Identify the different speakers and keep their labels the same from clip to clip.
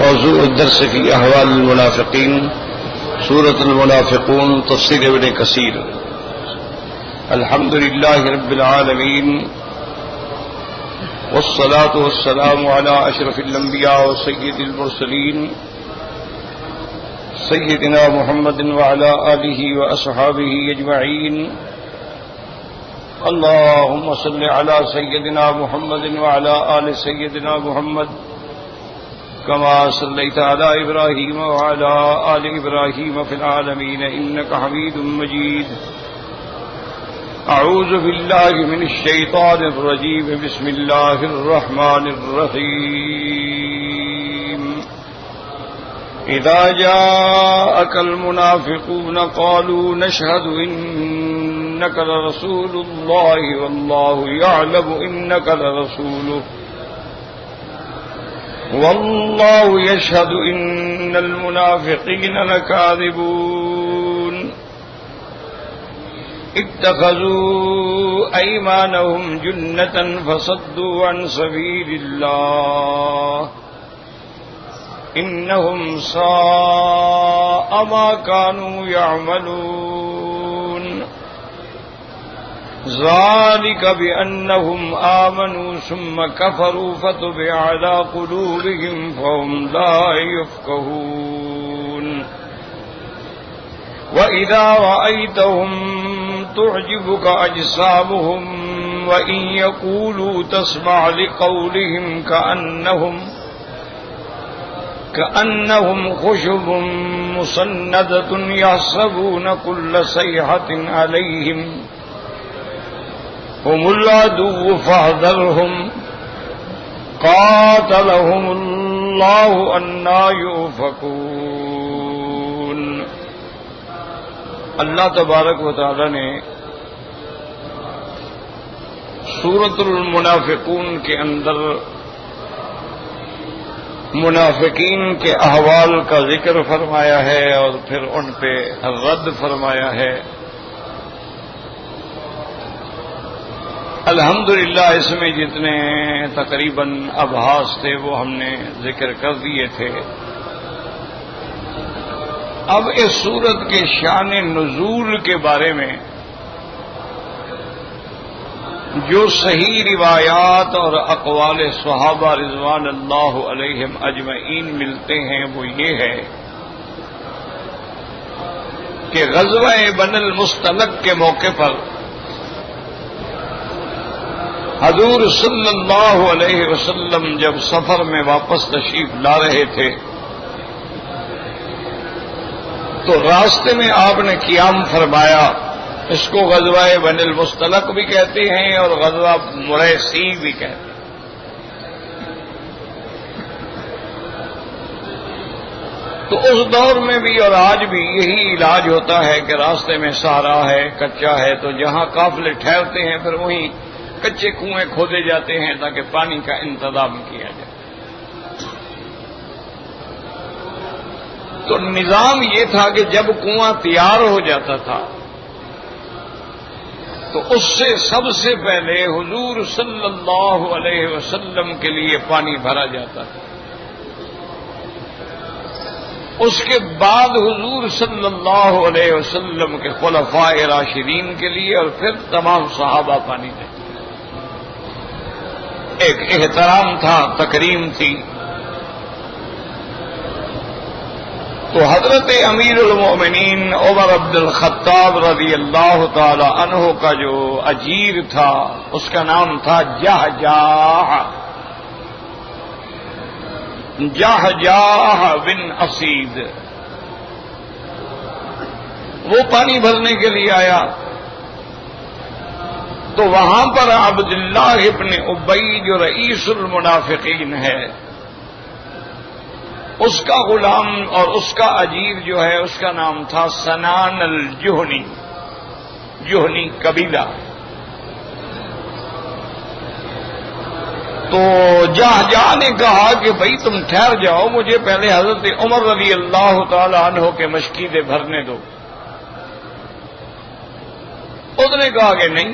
Speaker 1: موضوع الدرس في احوال المنافقين سورة المنافقون تفسير ابن كثير. الحمد لله رب العالمين والصلاة والسلام على أشرف الأنبياء وسيد المرسلين سيدنا محمد وعلى آله وأصحابه أجمعين. اللهم صل على سيدنا محمد وعلى آل سيدنا محمد كما صليت على إبراهيم وعلى آل إبراهيم في العالمين إنك حميد مجيد. أعوذ بالله من الشيطان الرجيم. بسم الله الرحمن الرحيم. إذا جاءك المنافقون قالوا نشهد إنك لرسول الله والله يعلم إنك لرسوله والله يشهد إن المنافقين لكاذبون. اتخذوا أيمانهم جنة فصدوا عن سبيل الله إنهم ساء ما كانوا يعملون. ذلك بأنهم آمنوا ثم كفروا فطبع على قلوبهم فهم لا يفقهون. وإذا رأيتهم تعجبك أجسامهم وإن يقولوا تسمع لقولهم كأنهم خشب مسندة يحسبون كل صيحة عليهم هم العدو فاحذرهم قاتلهم الله أنى يؤفكون. اللہ تبارک و تعالی نے سورۃ المنافقون کے اندر منافقین کے احوال کا ذکر فرمایا ہے اور پھر ان پہ رد فرمایا ہے. الحمدللہ اس میں جتنے تقریباً ابحاث تھے وہ ہم نے ذکر کر دیے تھے. اب اس سورت کے شان نزول کے بارے میں جو صحیح روایات اور اقوال صحابہ رضوان اللہ علیہم اجمعین ملتے ہیں وہ یہ ہے کہ غزوہ بن المصطلق کے موقع پر حضور صلی اللہ علیہ وسلم جب سفر میں واپس تشریف لا رہے تھے تو راستے میں آپ نے قیام فرمایا. اس کو غزوہ بن المصطلق بھی کہتے ہیں اور غزوہ مریسی بھی کہتے ہیں. تو اس دور میں بھی اور آج بھی یہی علاج ہوتا ہے کہ راستے میں صحرا ہے, کچا ہے, تو جہاں قافلے ٹھہرتے ہیں پھر وہیں کچے کنویں کھودے جاتے ہیں تاکہ پانی کا انتظام کیا جائے. تو نظام یہ تھا کہ جب کنواں تیار ہو جاتا تھا تو اس سے سب سے پہلے حضور صلی اللہ علیہ وسلم کے لیے پانی بھرا جاتا تھا. اس کے بعد حضور صلی اللہ علیہ وسلم کے خلفاء راشدین کے لیے اور پھر تمام صحابہ پانی دیتے. ایک احترام تھا, تکریم تھی. تو حضرت امیر المومنین عمر عبد الخطاب رضی اللہ تعالی عنہ کا جو اجیر تھا اس کا نام تھا جہجاہ بن اسید. وہ پانی بھرنے کے لیے آیا تو وہاں پر عبداللہ ابن ابی جو رئیس المنافقین ہے اس کا غلام اور اس کا اجیر جو ہے اس کا نام تھا سنان الجہنی, جہنی قبیلہ. تو جہجاہ نے کہا کہ بھائی تم ٹھہر جاؤ, مجھے پہلے حضرت عمر رضی اللہ تعالی عنہ کے مشکیدے بھرنے دو. اس نے کہا کہ نہیں,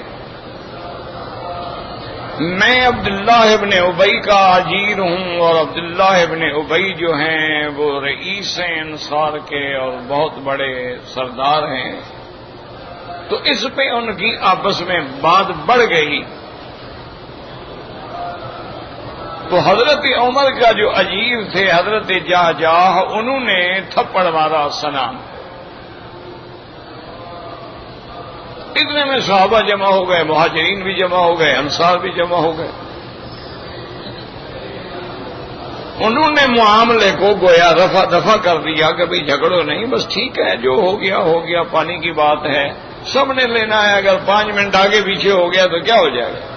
Speaker 1: میں عبداللہ ابن ابی کا اجیر ہوں، اور عبداللہ ابن ابی جو ہیں وہ رئیس ہیں انصار کے اور بہت بڑے سردار ہیں۔ تو اس پہ ان کی آپس میں بات بڑھ گئی، تو حضرت عمر کا جو اجیر تھے حضرت جاہ انہوں نے تھپڑ مارا سنان۔ اتنے میں صحابہ جمع ہو گئے، مہاجرین بھی جمع ہو گئے، انصار بھی جمع ہو گئے۔ انہوں نے معاملے کو گویا رفع دفع کر دیا کہ بھئی جھگڑو نہیں، بس ٹھیک ہے جو ہو گیا پانی کی بات ہے، سب نے لینا ہے، اگر 5 منٹ آگے پیچھے ہو گیا تو کیا ہو جائے گا۔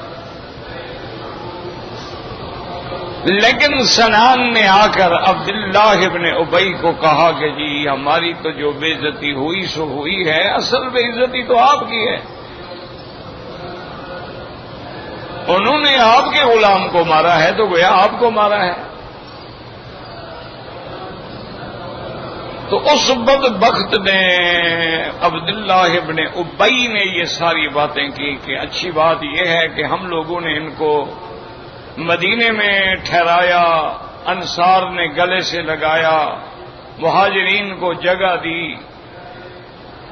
Speaker 1: لیکن سنان نے آ کر عبداللہ ابن ابی کو کہا کہ جی ہماری تو جو بے عزتی ہوئی سو ہوئی ہے، اصل بے عزتی تو آپ کی ہے، انہوں نے آپ کے غلام کو مارا ہے تو گویا آپ کو مارا ہے۔ تو اس بدبخت نے عبداللہ ابن ابی نے یہ ساری باتیں کی کہ اچھی بات یہ ہے کہ ہم لوگوں نے ان کو مدینے میں ٹھہرایا، انصار نے گلے سے لگایا، مہاجرین کو جگہ دی،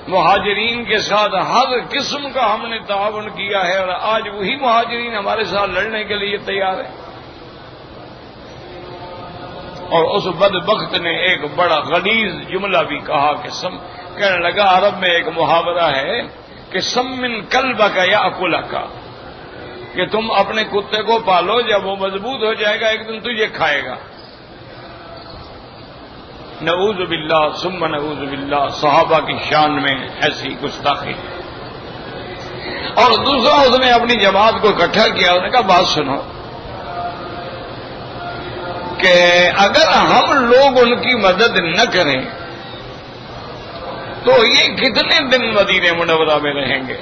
Speaker 1: مہاجرین کے ساتھ ہر قسم کا ہم نے تعاون کیا ہے، اور آج وہی مہاجرین ہمارے ساتھ لڑنے کے لیے تیار ہیں۔ اور اس بدبخت نے ایک بڑا غلیظ جملہ بھی کہا کہ کہنے لگا عرب میں ایک محاورہ ہے کہ سمن کلبک یاکلک، کہ تم اپنے کتے کو پالو، جب وہ مضبوط ہو جائے گا ایک دن تجھے کھائے گا۔ نعوذ باللہ ثم نعوذ باللہ، صحابہ کی شان میں ایسی گستاخی۔ اور دوسرا اس نے اپنی جماعت کو اکٹھا کیا، اس نے کہا بات سنو کہ اگر ہم لوگ ان کی مدد نہ کریں تو یہ کتنے دن مدینہ منورہ میں رہیں گے،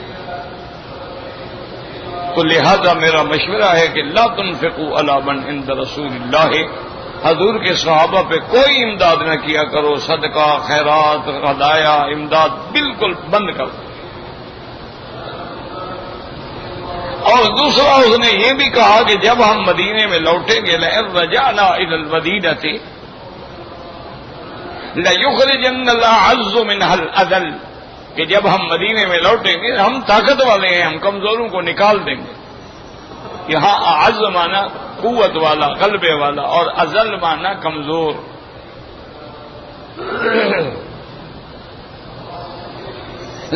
Speaker 1: تو لہذا میرا مشورہ ہے کہ لا تنفقوا علی من عند رسول اللہ، حضور کے صحابہ پہ کوئی امداد نہ کیا کرو، صدقہ خیرات ہدایہ امداد بالکل بند کر دو۔ اور دوسرا اس نے یہ بھی کہا کہ جب ہم مدینے میں لوٹیں گے لئن رجعنا الى المدینۃ لیخرجن الاعز منها الاذل، کہ جب ہم مدینے میں لوٹیں گے ہم طاقت والے ہیں، ہم کمزوروں کو نکال دیں گے۔ یہاں اعز مانا قوت والا، غلبے والا، اور اذل مانا کمزور۔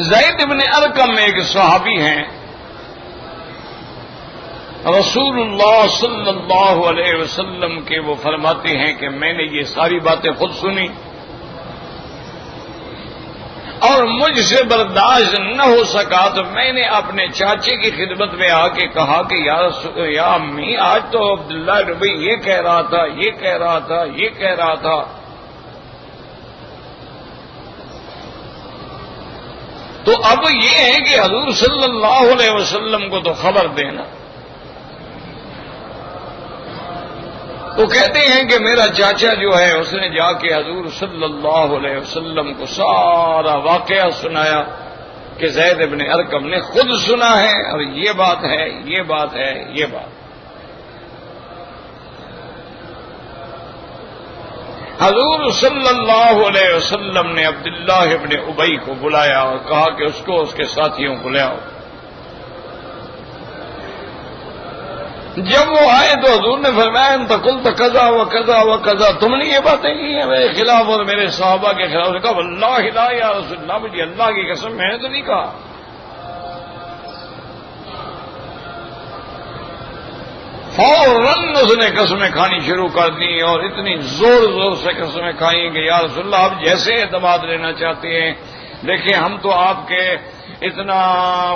Speaker 1: زید بن ارقم ایک صحابی ہیں، رسول اللہ صلی اللہ علیہ وسلم کے وہ فرماتے ہیں کہ میں نے یہ ساری باتیں خود سنی اور مجھ سے برداشت نہ ہو سکا، تو میں نے اپنے چاچے کی خدمت میں آ کے کہا کہ یا امی آج تو عبداللہ ربی یہ کہہ رہا تھا، یہ کہہ رہا تھا، یہ کہہ رہا تھا۔ تو اب یہ ہے کہ حضور صلی اللہ علیہ وسلم کو تو خبر دینا۔ تو کہتے ہیں کہ میرا چاچا جو ہے اس نے جا کے حضور صلی اللہ علیہ وسلم کو سارا واقعہ سنایا کہ زید بن ارقم نے خود سنا ہے، اور یہ بات ہے، یہ بات ہے، یہ بات۔ حضور صلی اللہ علیہ وسلم نے عبداللہ ابن ابی کو بلایا اور کہا کہ اس کو اس کے ساتھیوں کو لے آؤ۔ جب وہ آئے تو حضور نے فرمایا ان تقلت کذا و کذا و کذا، تم نے یہ باتیں کی ہیں میرے خلاف اور میرے صحابہ کے خلاف؟ نے کہا واللہ لا یا رسول اللہ، مجھے اللہ کی قسم میں نے تو نہیں کہا۔ فوراً اس نے قسمیں کھانی شروع کر دی، اور اتنی زور زور سے قسمیں کھائیں کہ یا رسول اللہ آپ جیسے اعتماد لینا چاہتے ہیں، دیکھیں ہم تو آپ کے اتنا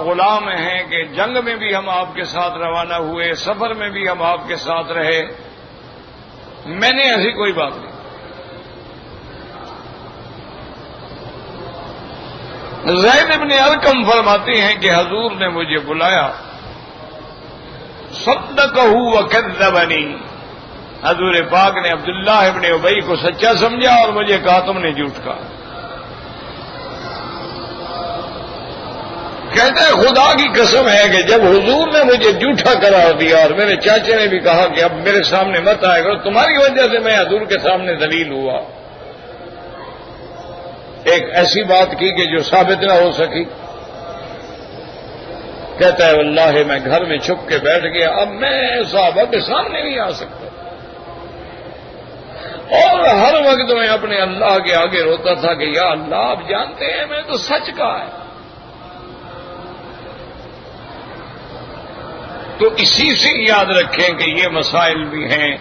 Speaker 1: غلام ہیں کہ جنگ میں بھی ہم آپ کے ساتھ روانہ ہوئے، سفر میں بھی ہم آپ کے ساتھ رہے، میں نے ایسی کوئی بات نہیں۔ زید بن ارقم فرماتے ہیں کہ حضور نے مجھے بلایا، صدقہ وکذبنی، حضور پاک نے عبداللہ ابن ابی کو سچا سمجھا اور مجھے کہا تم نے جھوٹ کہا۔ کہتا ہے خدا کی قسم ہے کہ جب حضور نے مجھے جھوٹا قرار دیا اور میرے چاچے نے بھی کہا کہ اب میرے سامنے مت آئے گا، تمہاری وجہ سے میں حضور کے سامنے ذلیل ہوا، ایک ایسی بات کی کہ جو ثابت نہ ہو سکی۔ کہتا ہے واللہ میں گھر میں چھپ کے بیٹھ گیا، اب میں صحابہ کے سامنے نہیں آ سکتا، اور ہر وقت میں اپنے اللہ کے آگے روتا تھا کہ یا اللہ آپ جانتے ہیں میں تو سچ کہا ہے۔ تو اسی سے یاد رکھیں کہ یہ مسائل بھی ہیں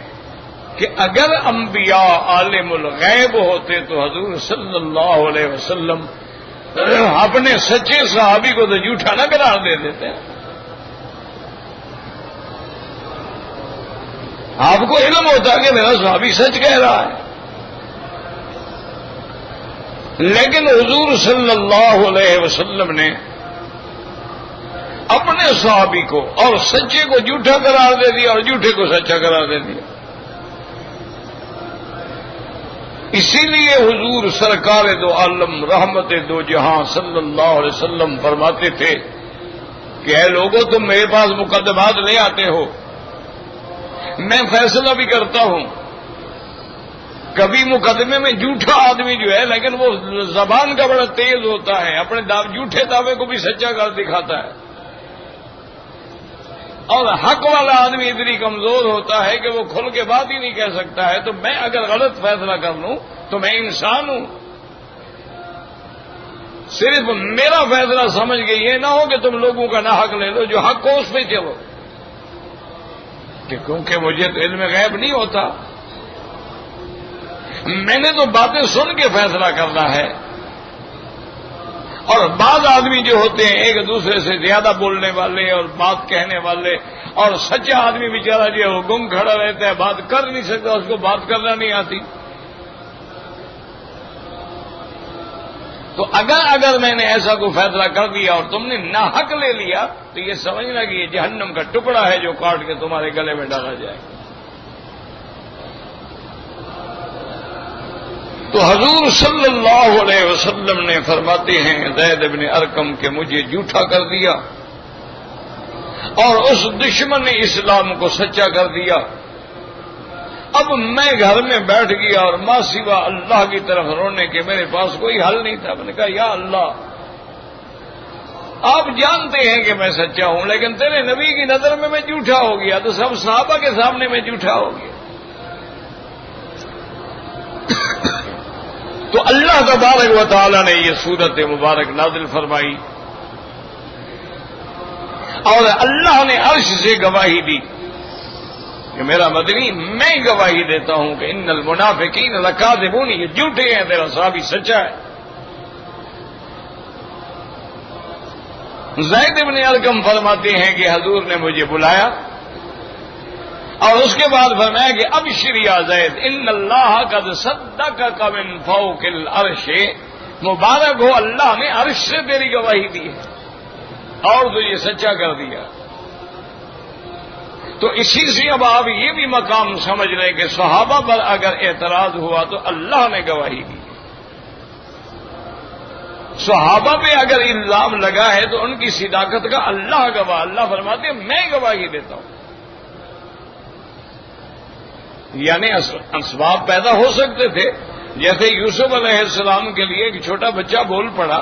Speaker 1: کہ اگر انبیاء عالم الغیب ہوتے تو حضور صلی اللہ علیہ وسلم اپنے سچے صحابی کو تو جھوٹا نہ قرار دے دیتے ہیں۔ آپ کو علم ہوتا کہ میرا صحابی سچ کہہ رہا ہے، لیکن حضور صلی اللہ علیہ وسلم نے اپنے صحابی کو اور سچے کو جھوٹا قرار دے دیا اور جھوٹے کو سچا قرار دے دیا۔ اسی لیے حضور سرکار دو عالم رحمت دو جہاں صلی اللہ علیہ وسلم فرماتے تھے کہ اے لوگوں تم میرے پاس مقدمات لے آتے ہو، میں فیصلہ بھی کرتا ہوں۔ کبھی مقدمے میں جھوٹا آدمی جو ہے لیکن وہ زبان کا بڑا تیز ہوتا ہے، اپنے جھوٹے دعوے کو بھی سچا کر دکھاتا ہے، اور حق والا آدمی اتنی کمزور ہوتا ہے کہ وہ کھل کے بات ہی نہیں کہہ سکتا ہے۔ تو میں اگر غلط فیصلہ کر لوں تو میں انسان ہوں، صرف میرا فیصلہ سمجھ کے یہ نہ ہو کہ تم لوگوں کا نہ حق لے لو، جو حق ہو اس پہ چلو، کہ کیونکہ مجھے تو علم غیب نہیں ہوتا، میں نے تو باتیں سن کے فیصلہ کرنا ہے۔ اور بعض آدمی جو ہوتے ہیں ایک دوسرے سے زیادہ بولنے والے اور بات کہنے والے، اور سچا آدمی بیچارہ جو ہے وہ گم کھڑا رہتا ہے، بات کر نہیں سکتا، اس کو بات کرنا نہیں آتی۔ تو اگر میں نے ایسا کوئی فیصلہ کر دیا اور تم نے ناحق لے لیا تو یہ سمجھنا کہ یہ جہنم کا ٹکڑا ہے جو کاٹ کے تمہارے گلے میں ڈالا جائے۔ تو حضور صلی اللہ علیہ وسلم نے فرماتے ہیں زید بن ارقم کہ مجھے جھوٹا کر دیا اور اس دشمن اسلام کو سچا کر دیا۔ اب میں گھر میں بیٹھ گیا اور ماں سوا اللہ کی طرف رونے کے میرے پاس کوئی حل نہیں تھا۔ میں نے کہا یا اللہ آپ جانتے ہیں کہ میں سچا ہوں، لیکن تیرے نبی کی نظر میں جھوٹا ہو گیا تو سب صحابہ کے سامنے میں جھوٹا ہو گیا۔ تو اللہ تبارک و تعالی نے یہ سورت مبارک نازل فرمائی اور اللہ نے عرش سے گواہی دی کہ میرا مدنی میں گواہی دیتا ہوں کہ ان المنافقین لکاذبون، یہ جھوٹے ہیں، تیرا صحابی سچا ہے۔ زید بن ارقم فرماتے ہیں کہ حضور نے مجھے بلایا اور اس کے بعد فرمایا کہ ابشر یا زید ان اللہ قد صدقک من فوق العرش، مبارک ہو اللہ نے عرش سے تیری گواہی دی ہے اور تجھے سچا کر دیا۔ تو اسی سے اب آپ یہ بھی مقام سمجھ لیں کہ صحابہ پر اگر اعتراض ہوا تو اللہ نے گواہی دی، صحابہ پہ اگر الزام لگا ہے تو ان کی صداقت کا اللہ گواہ، اللہ فرماتے ہیں میں گواہی دیتا ہوں۔ یعنی اسباب پیدا ہو سکتے تھے، جیسے یوسف علیہ السلام کے لیے ایک چھوٹا بچہ بول پڑا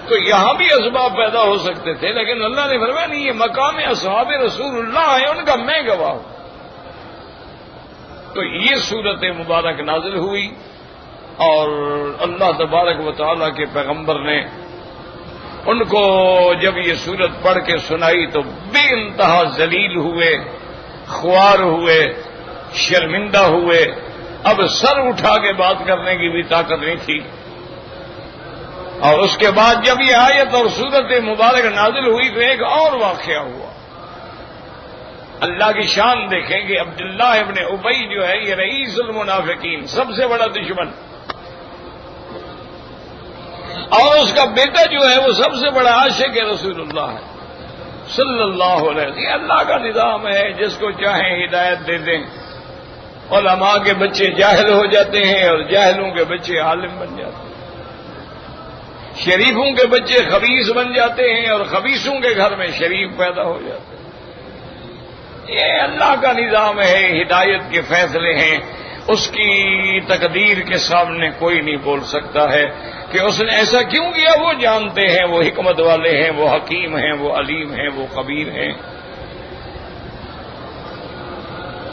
Speaker 1: تو یہاں بھی اسباب پیدا ہو سکتے تھے، لیکن اللہ نے فرمایا نہیں، یہ مقام اصحاب رسول اللہ ہے، ان کا میں گواہ ہوں۔ تو یہ صورت مبارک نازل ہوئی اور اللہ تبارک و تعالیٰ کے پیغمبر نے ان کو جب یہ صورت پڑھ کے سنائی تو بے انتہا ذلیل ہوئے، خوار ہوئے، شرمندہ ہوئے، اب سر اٹھا کے بات کرنے کی بھی طاقت نہیں تھی۔ اور اس کے بعد جب یہ آیت اور صورت مبارک نازل ہوئی تو ایک اور واقعہ ہوا۔ اللہ کی شان دیکھیں کہ عبداللہ ابن ابی جو ہے یہ رئیس المنافقین، سب سے بڑا دشمن، اور اس کا بیٹا جو ہے وہ سب سے بڑا عاشق رسول اللہ ہے صلی اللہ علیہ وسلم۔ یہ اللہ کا نظام ہے، جس کو چاہیں ہدایت دے دیں۔ علماء کے بچے جاہل ہو جاتے ہیں اور جاہلوں کے بچے عالم بن جاتے ہیں۔ شریفوں کے بچے خبیث بن جاتے ہیں اور خبیثوں کے گھر میں شریف پیدا ہو جاتے ہیں۔ یہ اللہ کا نظام ہے، ہدایت کے فیصلے ہیں، اس کی تقدیر کے سامنے کوئی نہیں بول سکتا ہے کہ اس نے ایسا کیوں کیا۔ وہ جانتے ہیں، وہ حکمت والے ہیں، وہ حکیم ہیں، وہ علیم ہیں، وہ خبیر ہیں۔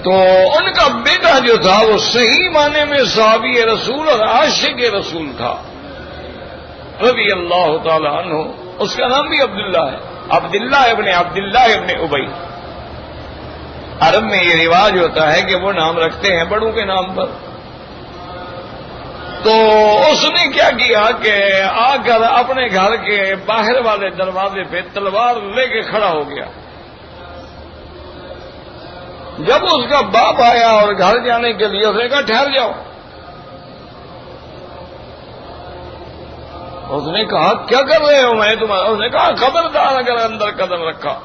Speaker 1: تو ان کا بیٹا جو تھا وہ صحیح معنی میں صحابی رسول اور عاشق رسول تھا رضی اللہ تعالی عنہ۔ اس کا نام بھی عبداللہ ہے، عبداللہ ابن ابی۔ عرب میں یہ رواج ہوتا ہے کہ وہ نام رکھتے ہیں بڑوں کے نام پر۔ تو اس نے کیا کیا کہ آ کر اپنے گھر کے باہر والے دروازے پہ تلوار لے کے کھڑا ہو گیا۔ جب اس کا باپ آیا اور گھر جانے کے لیے اس نے کہا ٹھہر جاؤ۔ اس نے کہا کیا کر رہے ہو میں تمہارا؟ اس نے کہا خبردار اگر اندر قدم رکھا۔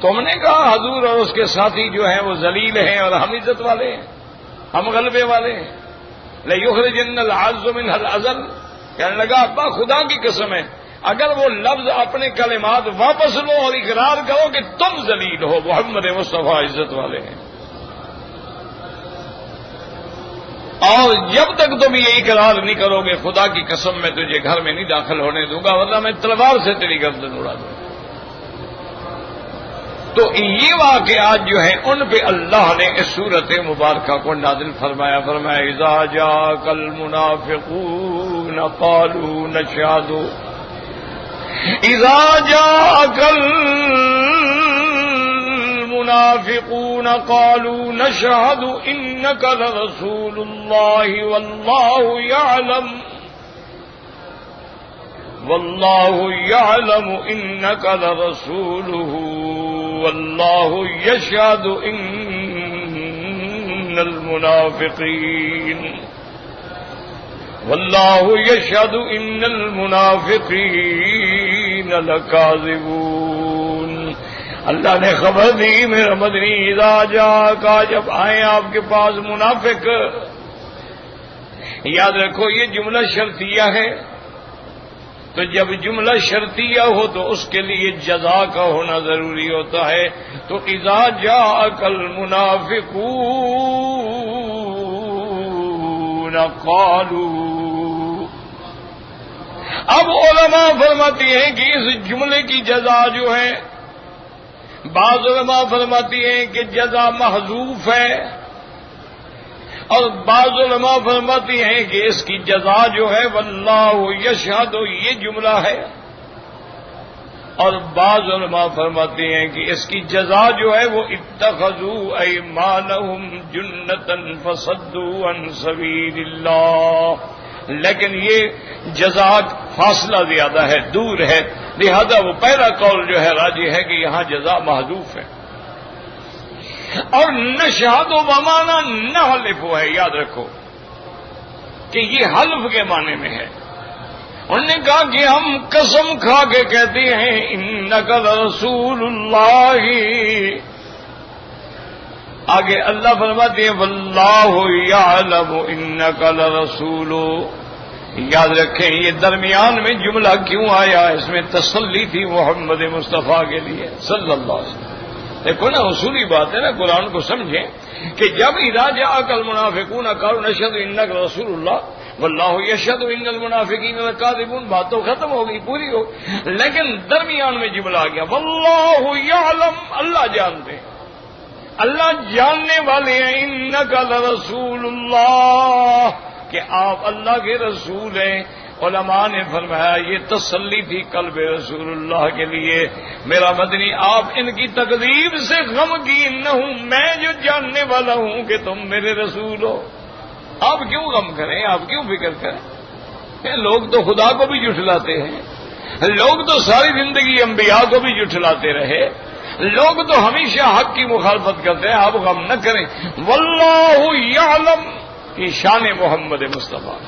Speaker 1: تم نے کہا حضور اور اس کے ساتھی جو ہیں وہ ذلیل ہیں اور ہم عزت والے ہیں، ہم غلبے والے ہیں۔ لَيُخْرِجَنَّ الْعَزُّ مِنْهَا الْأَذَلَّ، کہنے لگا ابا خدا کی قسم ہے اگر وہ لفظ اپنے کلمات واپس لو اور اقرار کرو کہ تم ذلیل ہو، محمد مصطفیٰ عزت والے ہیں، اور جب تک تم یہ اقرار نہیں کرو گے خدا کی قسم میں تجھے گھر میں نہیں داخل ہونے دوں گا ورنہ میں تلوار سے تیری گردن اڑا دوں گا۔ تو یہ واقعات جو ہیں ان پہ اللہ نے اس سورت مبارکہ کو نازل فرمایا اذا جاءك المنافقون قالوا نشهد اذا جاءك المنافقون قالوا نشهد انك لرسول الله والله يعلم انك لرسوله والله يشهد ان المنافقين لكاذبون۔ اللہ نے خبر دی میرا مدنی اذا جاءك، جب آئیں آپ کے پاس منافق۔ یاد رکھو یہ جملہ شرطیہ ہے، تو جب جملہ شرطیہ ہو تو اس کے لیے جزا کا ہونا ضروری ہوتا ہے۔ تو اذا جاءك المنافقون قالوا، اب علماء فرماتی ہیں کہ اس جملے کی جزا جو ہے، بعض علماء فرماتی ہیں کہ جزا محذوف ہے، اور بعض علماء فرماتی ہیں کہ اس کی جزا جو ہے واللہ یشہد یہ جملہ ہے، اور بعض علماء فرماتی ہیں کہ اس کی جزا جو ہے وہ اتخذوا ایمانہم جنۃ فصدوا عن سبیل اللہ، لیکن یہ جزا فاصلہ زیادہ ہے، دور ہے، لہذا وہ پہلا قول جو ہے راجح ہے کہ یہاں جزا محذوف ہے۔ اور نشہد و بمانا نحلف ہے، یاد رکھو کہ یہ حلف کے معنی میں ہے۔ انہوں نے کہا کہ ہم قسم کھا کے کہتے ہیں انک رسول اللہ، آگے اللہ فرماتے ہیں واللہ یعلم انک لرسول۔ یاد رکھیں یہ درمیان میں جملہ کیوں آیا، اس میں تسلی تھی محمد مصطفیٰ کے لیے صلی اللہ علیہ وسلم۔ دیکھو نا اصولی بات ہے نا، قرآن کو سمجھیں کہ جب اذا جاءك المنافقون قالوا نشهد انك رسول الله والله يشهد ان المنافقين لكاذبون، بات تو ختم ہو گئی، پوری ہو، لیکن درمیان میں جملہ آ گیا والله يعلم، اللہ جانتے ہیں، اللہ جاننے والے ہیں، انك لرسول الله، کہ آپ اللہ کے رسول ہیں۔ علماء نے فرمایا یہ تسلی تھی قلب رسول اللہ کے لیے، میرا مدنی آپ ان کی تکذیب سے غمگین نہ ہوں، میں جو جاننے والا ہوں کہ تم میرے رسول ہو۔ آپ کیوں غم کریں، آپ کیوں فکر کریں؟ لوگ تو خدا کو بھی جھٹلاتے ہیں، لوگ تو ساری زندگی انبیاء کو بھی جھٹلاتے رہے، لوگ تو ہمیشہ حق کی مخالفت کرتے ہیں، آپ غم نہ کریں۔ واللہ یعلم، یہ شان محمد مصطفیٰ،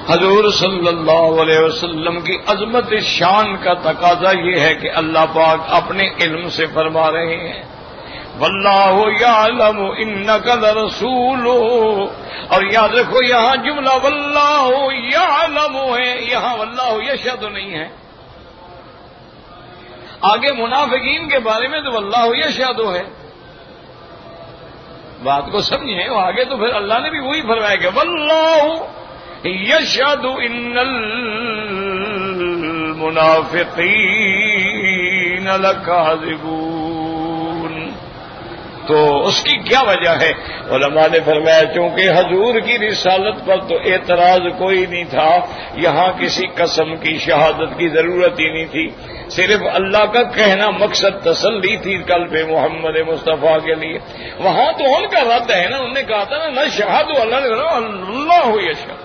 Speaker 1: حضور صلی اللہ علیہ وسلم کی عظمت شان کا تقاضا یہ ہے کہ اللہ پاک اپنے علم سے فرما رہے ہیں واللہ یعلم انک لرسول، اور یاد رکھو یہاں جملہ واللہ یعلم ہے، یہاں واللہ یشہد نہیں ہے۔ آگے منافقین کے بارے میں تو واللہ یشہد ہے، بات کو سمجھیں، وہ آگے تو پھر اللہ نے بھی وہی فرمایا کہ واللہ یشہد ان المنافقین لکاذبون۔ تو اس کی کیا وجہ ہے؟ علماء نے فرمایا چونکہ حضور کی رسالت پر تو اعتراض کوئی نہیں تھا، یہاں کسی قسم کی شہادت کی ضرورت ہی نہیں تھی، صرف اللہ کا کہنا مقصد تسلی تھی قلب محمد مصطفیٰ کے لیے۔ وہاں تو ان کا رد ہے نا، انہوں نے کہا تھا نا شہادو، اللہ نے کہا اللہ یشہد،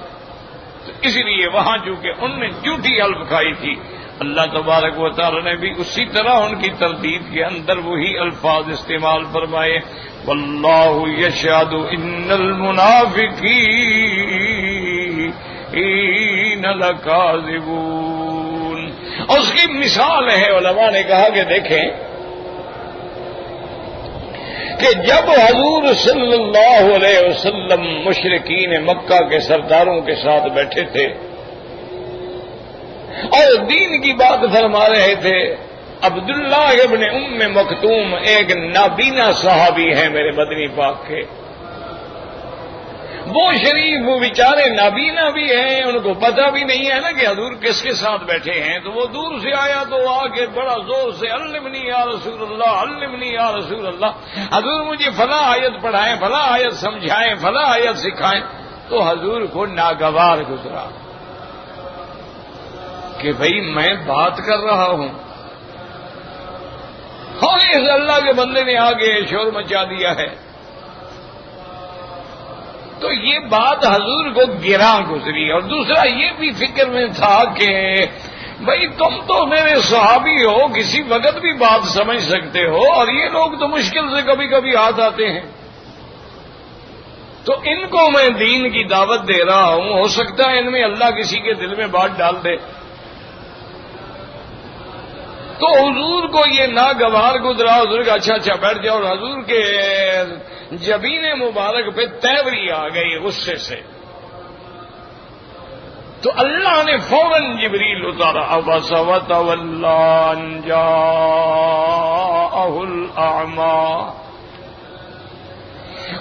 Speaker 1: تو اس لیے وہاں چونکہ ان نے جھوٹی حلف کھائی تھی، اللہ تبارک و تعالی نے بھی اسی طرح ان کی تردید کے اندر وہی الفاظ استعمال فرمائے، واللہ یشہد ان المنافقین لکاذبون۔ اور اس کی مثال ہے، علماء نے کہا کہ دیکھیں کہ جب حضور صلی اللہ علیہ وسلم مشرکین مکہ کے سرداروں کے ساتھ بیٹھے تھے اور دین کی بات فرما رہے تھے، عبداللہ ابن ام مکتوم ایک نابینا صحابی ہیں میرے مدنی پاک کے، وہ شریف وہ بیچارے نابینا بھی ہیں، ان کو پتہ بھی نہیں ہے نا کہ حضور کس کے ساتھ بیٹھے ہیں، تو وہ دور سے آیا تو آ کے بڑا زور سے علمنی یا رسول اللہ، علمنی یا رسول اللہ، حضور مجھے فلاں آیت پڑھائیں، فلاں آیت سمجھائیں، فلاں آیت سکھائیں۔ تو حضور کو ناگوار گزرا کہ بھئی میں بات کر رہا ہوں اور اس اللہ کے بندے نے آگے شور مچا دیا ہے، تو یہ بات حضور کو گراں گزری۔ اور دوسرا یہ بھی فکر میں تھا کہ بھئی تم تو میرے صحابی ہو، کسی وقت بھی بات سمجھ سکتے ہو، اور یہ لوگ تو مشکل سے کبھی کبھی ہاتھ آتے ہیں، تو ان کو میں دین کی دعوت دے رہا ہوں، ہو سکتا ہے ان میں اللہ کسی کے دل میں بات ڈال دے۔ تو حضور کو یہ ناگوار گزرا، حضور کا اچھا بیٹھ جاؤ، اور حضور کے جبین مبارک پہ تیوری آ گئی غصے سے، تو اللہ نے فوراً جبریل اتارا، عبس وتولی ان جاءہ الاعمی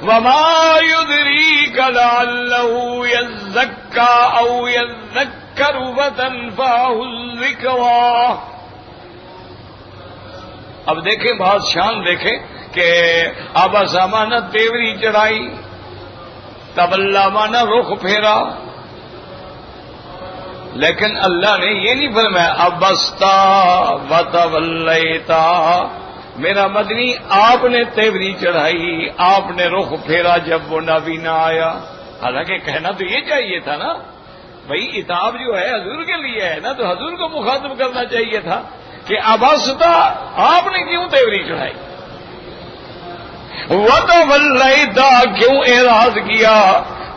Speaker 1: وما يدريك لعله يزكى او يذكر فتنفعه الذكرى۔ اب دیکھیں بات شان دیکھیں کہ آبا سامانہ تیوری چڑھائی، طلّا مانا رخ پھیرا، لیکن اللہ نے یہ نہیں فرمایا ابستا وتولیتا، میرا مدنی آپ نے تیوری چڑھائی، آپ نے رخ پھیرا جب وہ نابینا آیا۔ حالانکہ کہنا تو یہ چاہیے تھا نا، بھائی عتاب جو ہے حضور کے لیے ہے نا، تو حضور کو مخاطب کرنا چاہیے تھا کہ ابستا آپ نے کیوں تیوری چڑھائی، وتولیتا کیوں اعراض کیا۔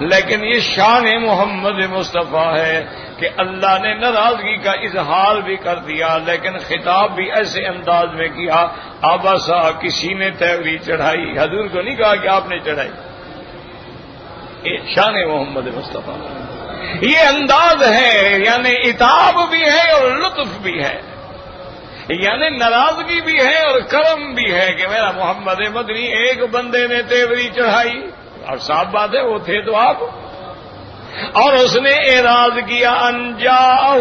Speaker 1: لیکن یہ شان محمد مصطفیٰ ہے کہ اللہ نے ناراضگی کا اظہار بھی کر دیا، لیکن خطاب بھی ایسے انداز میں کیا، آباسا کسی نے تیوری چڑھائی، حضور کو نہیں کہا کہ آپ نے چڑھائی۔ یہ شان محمد مصطفیٰ، یہ انداز ہے، یعنی عتاب بھی ہے اور لطف بھی ہے، یعنی ناراضگی بھی ہے اور کرم بھی ہے کہ میرا محمد مدنی ایک بندے نے تیوری چڑھائی، اور صاف بات ہے وہ تھے تو آپ، اور اس نے اعراض کیا انجاءہ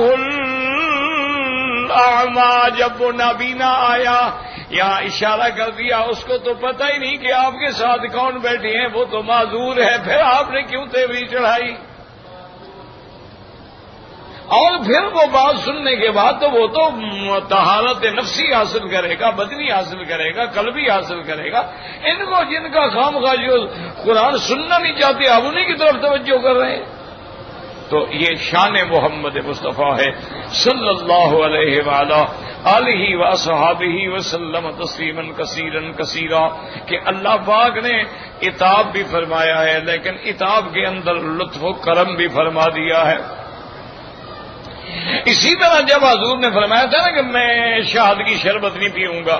Speaker 1: الاعمی، جب وہ نابینا آیا، یہاں اشارہ کر دیا اس کو تو پتہ ہی نہیں کہ آپ کے ساتھ کون بیٹھے ہیں، وہ تو معذور ہے، پھر آپ نے کیوں تیوری چڑھائی؟ اور پھر وہ بات سننے کے بعد تو وہ تو طہارت نفسی حاصل کرے گا، بدنی حاصل کرے گا، قلبی حاصل کرے گا۔ ان کو جن کا خام خواہ جو قرآن سننا نہیں چاہتے آپ انہیں کی طرف توجہ کر رہے ہیں۔ تو یہ شان محمد مصطفیٰ ہے صلی اللہ علیہ وآلہ آلہ واصحابہ وسلم تسلیما کثیرا کثیرا، کہ اللہ پاک نے عتاب بھی فرمایا ہے، لیکن عتاب کے اندر لطف و کرم بھی فرما دیا ہے۔ اسی طرح جب حضور نے فرمایا تھا نا کہ میں شہد کی شربت نہیں پیوں گا،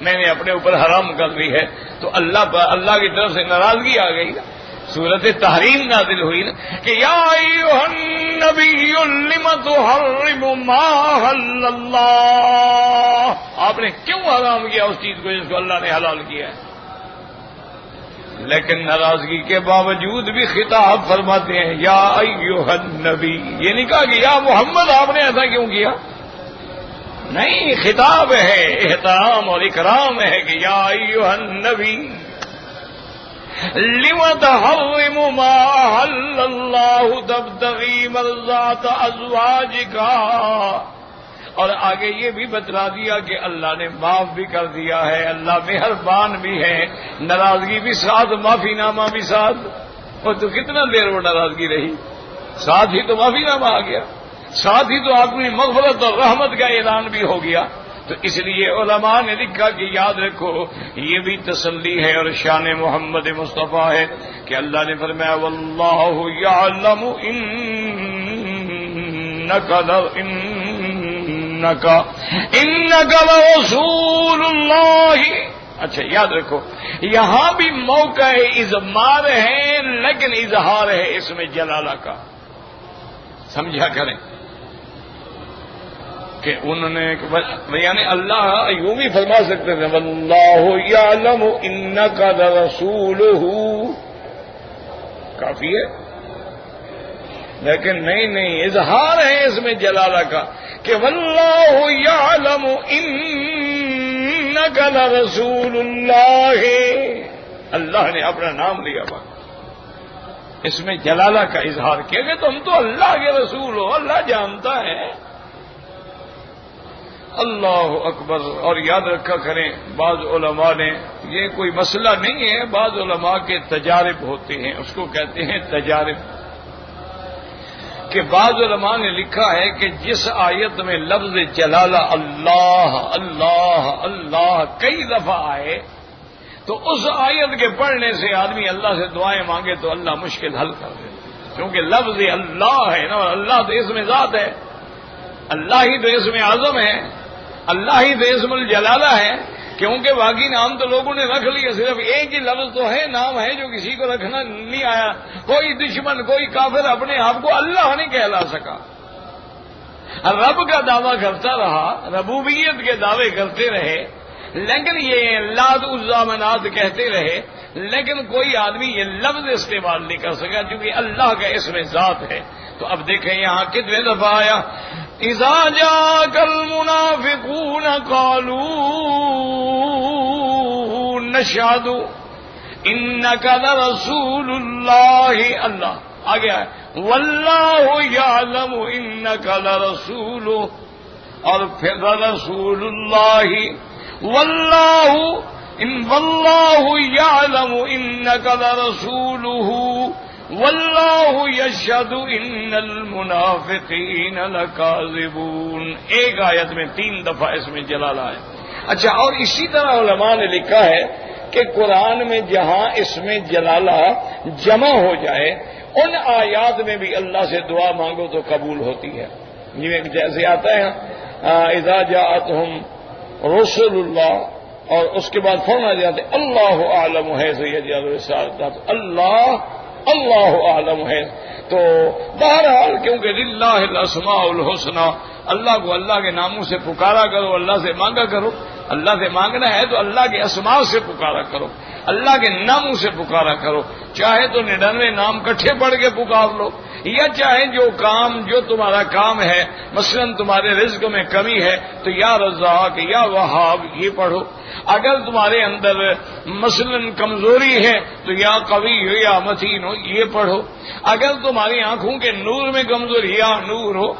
Speaker 1: میں نے اپنے اوپر حرام کر دی ہے، تو اللہ کی طرف سے ناراضگی آ گئی نا، سورت تحریم نازل ہوئی نا کہ یا ایھا النبی لم تحرم ما احل اللہ، آپ نے کیوں حرام کیا اس چیز کو جس کو اللہ نے حلال کیا ہے؟ لیکن ناراضگی کے باوجود بھی خطاب فرماتے ہیں یا ایھا النبی، یہ نہیں کہا کہ یا محمد آپ نے ایسا کیوں کیا، نہیں، خطاب ہے، احترام اور اکرام ہے کہ یا ایھا النبی لم تحرم ما احل اللہ تبتغی مرضات ازواجک، اور آگے یہ بھی بتلا دیا کہ اللہ نے معاف بھی کر دیا ہے، اللہ مہربان بھی ہے، ناراضگی بھی ساتھ، معافی نامہ بھی ساتھ، اور تو کتنا دیر وہ ناراضگی رہی، ساتھ ہی تو معافی نامہ آ گیا، ساتھ ہی تو اپنی مغفرت اور رحمت کا اعلان بھی ہو گیا۔ تو اس لیے علماء نے لکھا کہ یاد رکھو یہ بھی تسلی ہے اور شان محمد مصطفیٰ ہے کہ اللہ نے فرمایا واللہ یعلم انک لرسول اللہ۔ اچھا یاد رکھو یہاں بھی موقع اضمار ہے لیکن اظہار ہے اس میں جلالہ کا، سمجھا کریں کہ انہوں نے یعنی اللہ یوں بھی فرما سکتے تھے واللہ یعلم انک لرسولہ، کافی ہے، لیکن نہیں، اظہار ہے اس میں جلالہ کا کہ واللہ یعلم انک لرسول اللہ، اللہ نے اپنا نام لیا با اس میں جلالہ کا اظہار کیا کہ تم تو اللہ کے رسول ہو، اللہ جانتا ہے۔ اللہ اکبر۔ اور یاد رکھا کریں بعض علماء نے، یہ کوئی مسئلہ نہیں ہے، بعض علماء کے تجارب ہوتے ہیں، اس کو کہتے ہیں تجارب، کہ بعض علماء نے لکھا ہے کہ جس آیت میں لفظ جلالہ اللہ اللہ اللہ کئی دفعہ آئے تو اس آیت کے پڑھنے سے آدمی اللہ سے دعائیں مانگے تو اللہ مشکل حل کر دے، کیونکہ لفظ اللہ ہے نا، اللہ تو اسم ذات ہے، اللہ ہی تو اسم اعظم ہے، اللہ ہی تو اسم الجلالہ ہے، کیونکہ باقی نام تو لوگوں نے رکھ لیے، صرف ایک ہی لفظ تو ہے، نام ہے جو کسی کو رکھنا نہیں آیا، کوئی دشمن کوئی کافر اپنے آپ کو اللہ نہیں کہلا سکا، رب کا دعویٰ کرتا رہا، ربوبیت کے دعوے کرتے رہے، لیکن یہ لات عزا منات کہتے رہے، لیکن کوئی آدمی یہ لفظ استعمال نہیں کر سکا کیونکہ اللہ کا اسم ذات ہے۔ تو اب دیکھیں یہاں کتنے دفعہ آیا اذا جاءك المنافقون قالوا نشهد انك لرسول الله، اللہ آگے ہے واللہ یعلم انك لرسوله، اور پھر رسول اللہ واللہ یعلم انک لرسولہ واللہ یشہد ان المنافقین لکاذبون، ایک آیت میں 3 دفعہ اس میں جلالہ ہے۔ اچھا، اور اسی طرح علماء نے لکھا ہے کہ قرآن میں جہاں اس میں جلالہ جمع ہو جائے ان آیات میں بھی اللہ سے دعا مانگو تو قبول ہوتی ہے، جیسے آتا ہے اذا جاءتہم رسول اللہ، اور اس کے بعد فوراً جاتے اللہ اعلم حیث یجعل رسالتہ، اللہ اعلم ہے۔ تو بہرحال کیونکہ للہ الاسماء الحسنی، اللہ کو اللہ کے ناموں سے پکارا کرو، اللہ سے مانگا کرو، اللہ سے مانگنا ہے تو اللہ کے اسماء سے پکارا کرو، اللہ کے ناموں سے پکارا کرو، چاہے تو 99 نام کٹھے پڑھ کے پکار لو، یا چاہے جو تمہارا کام ہے، مثلا تمہارے رزق میں کمی ہے تو یا رزاق یا وہاب یہ پڑھو، اگر تمہارے اندر مثلا کمزوری ہے تو یا قوی ہو یا متین ہو یہ پڑھو، اگر تمہاری آنکھوں کے نور میں کمزوری یا نور ہو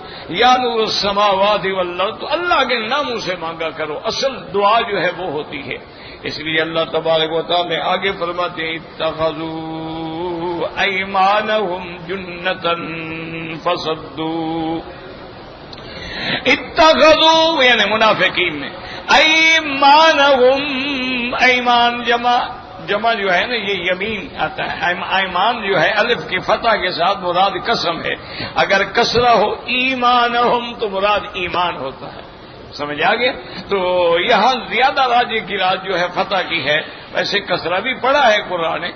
Speaker 1: یا نور السماوات والارض، تو اللہ کے ناموں سے مانگا کرو، اصل دعا جو ہے وہ ہوتی ہے۔ اس لیے اللہ تبارک و تعالی آگے فرماتے ہیں اتخذوا ایمانہم جنتا فصدوا، اتخذوا یعنی منافقین نے، ایمانہم، ایمان جمع جو ہے نا یہ یمین آتا ہے، ایمان جو ہے الف کی فتح کے ساتھ مراد قسم ہے، اگر کسرہ ہو ایمانہم تو مراد ایمان ہوتا ہے، سمجھ آ گیا؟ تو یہاں زیادہ راجے کی رات جو ہے فتح کی ہے، ویسے کسرہ بھی پڑا ہے قرآن نے.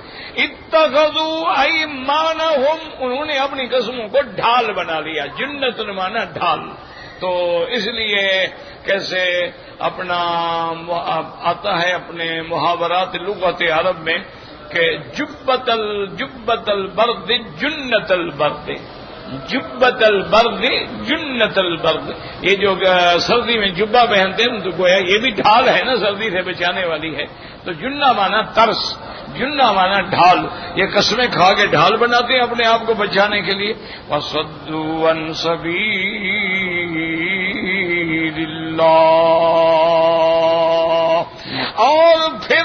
Speaker 1: اتخذوا ایمانہم، انہوں نے اپنی قسموں کو ڈھال بنا لیا. جنت مانا ڈھال. تو اس لیے کیسے اپنا آتا ہے اپنے محاورات لغت عرب میں کہ جبت البرد جنت البرد، جبت البرد جنت البرد. یہ جو سردی میں جبہ پہنتے ہیں تو گویا یہ بھی ڈھال ہے نا، سردی سے بچانے والی ہے. تو جنہ مانا ترس، جنہ مانا ڈھال. یہ قسمیں کھا کے ڈھال بناتے ہیں اپنے آپ کو بچانے کے لیے. وَصَدُّوا عَن سَبِيلِ اللَّهِ، اور پھر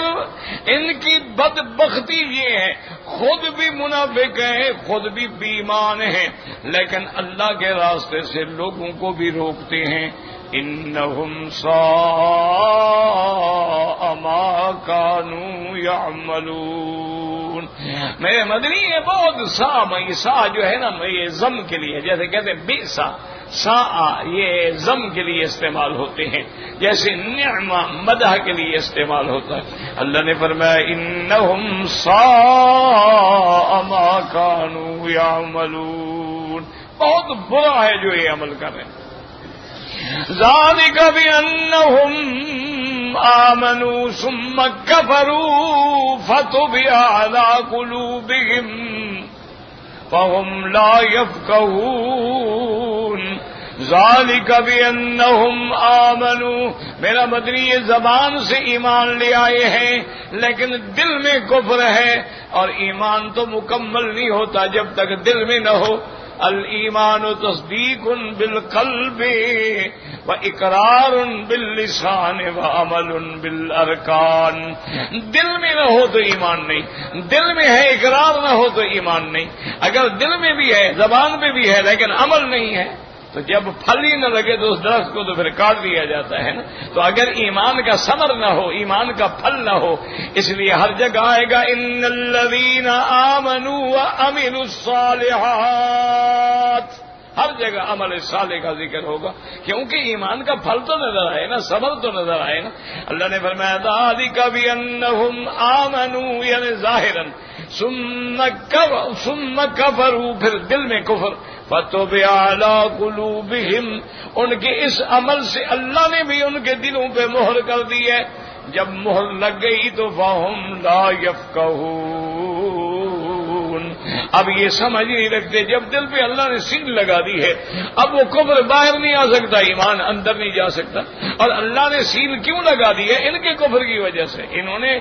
Speaker 1: ان کی بدبختی یہ ہے خود بھی منافق ہیں، خود بھی بیمان ہیں، لیکن اللہ کے راستے سے لوگوں کو بھی روکتے ہیں. انہم ساء ما كانوا يعملون. میرے مدنی یہ بہت سا جو ہے نا یہ ضم کے لیے، جیسے کہتے ہیں بئسا، سا یہ ضم کے لیے استعمال ہوتے ہیں، جیسے نعمہ مدح کے لیے استعمال ہوتا ہے. اللہ نے فرمایا انہم ساء ما كانوا يعملون، بہت برا ہے جو یہ عمل کر رہے ہیں. ذالک بأنہم آمنوا ثم کفروا فطبع علی قلوبہم فهم لا يفقهون. ذالک بأنہم آمنوا، میرا مدنی یہ زبان سے ایمان لے آئے ہیں لیکن دل میں کفر ہے، اور ایمان تو مکمل نہیں ہوتا جب تک دل میں نہ ہو. الایمان تصدیق بالقلب و اقرار باللسان و عمل بالارکان. دل میں نہ ہو تو ایمان نہیں، دل میں ہے اقرار نہ ہو تو ایمان نہیں. اگر دل میں بھی ہے زبان پہ بھی ہے لیکن عمل نہیں ہے تو جب پھل ہی نہ لگے تو اس درخت کو تو پھر کاٹ دیا جاتا ہے نا. تو اگر ایمان کا ثمر نہ ہو، ایمان کا پھل نہ ہو، اس لیے ہر جگہ آئے گا ان الذین آمنوا وعملوا الصالحات، ہر جگہ عمل صالح کا ذکر ہوگا کیونکہ ایمان کا پھل تو نظر آئے نا، ثمر تو نظر آئے نا. اللہ نے فرمایا ذالک بأنہم آمنوا، یعنی ظاہرا، ثم کفروا، پھر دل میں کفر. فطبع علی قلوبہم، ان کے اس عمل سے اللہ نے بھی ان کے دلوں پہ مہر کر دی ہے. جب مہر لگ گئی تو فہم لا یفقہون، اب یہ سمجھ نہیں رکھتے. جب دل پہ اللہ نے سیل لگا دی ہے اب وہ کفر باہر نہیں آ سکتا، ایمان اندر نہیں جا سکتا. اور اللہ نے سیل کیوں لگا دی ہے؟ ان کے کفر کی وجہ سے. انہوں نے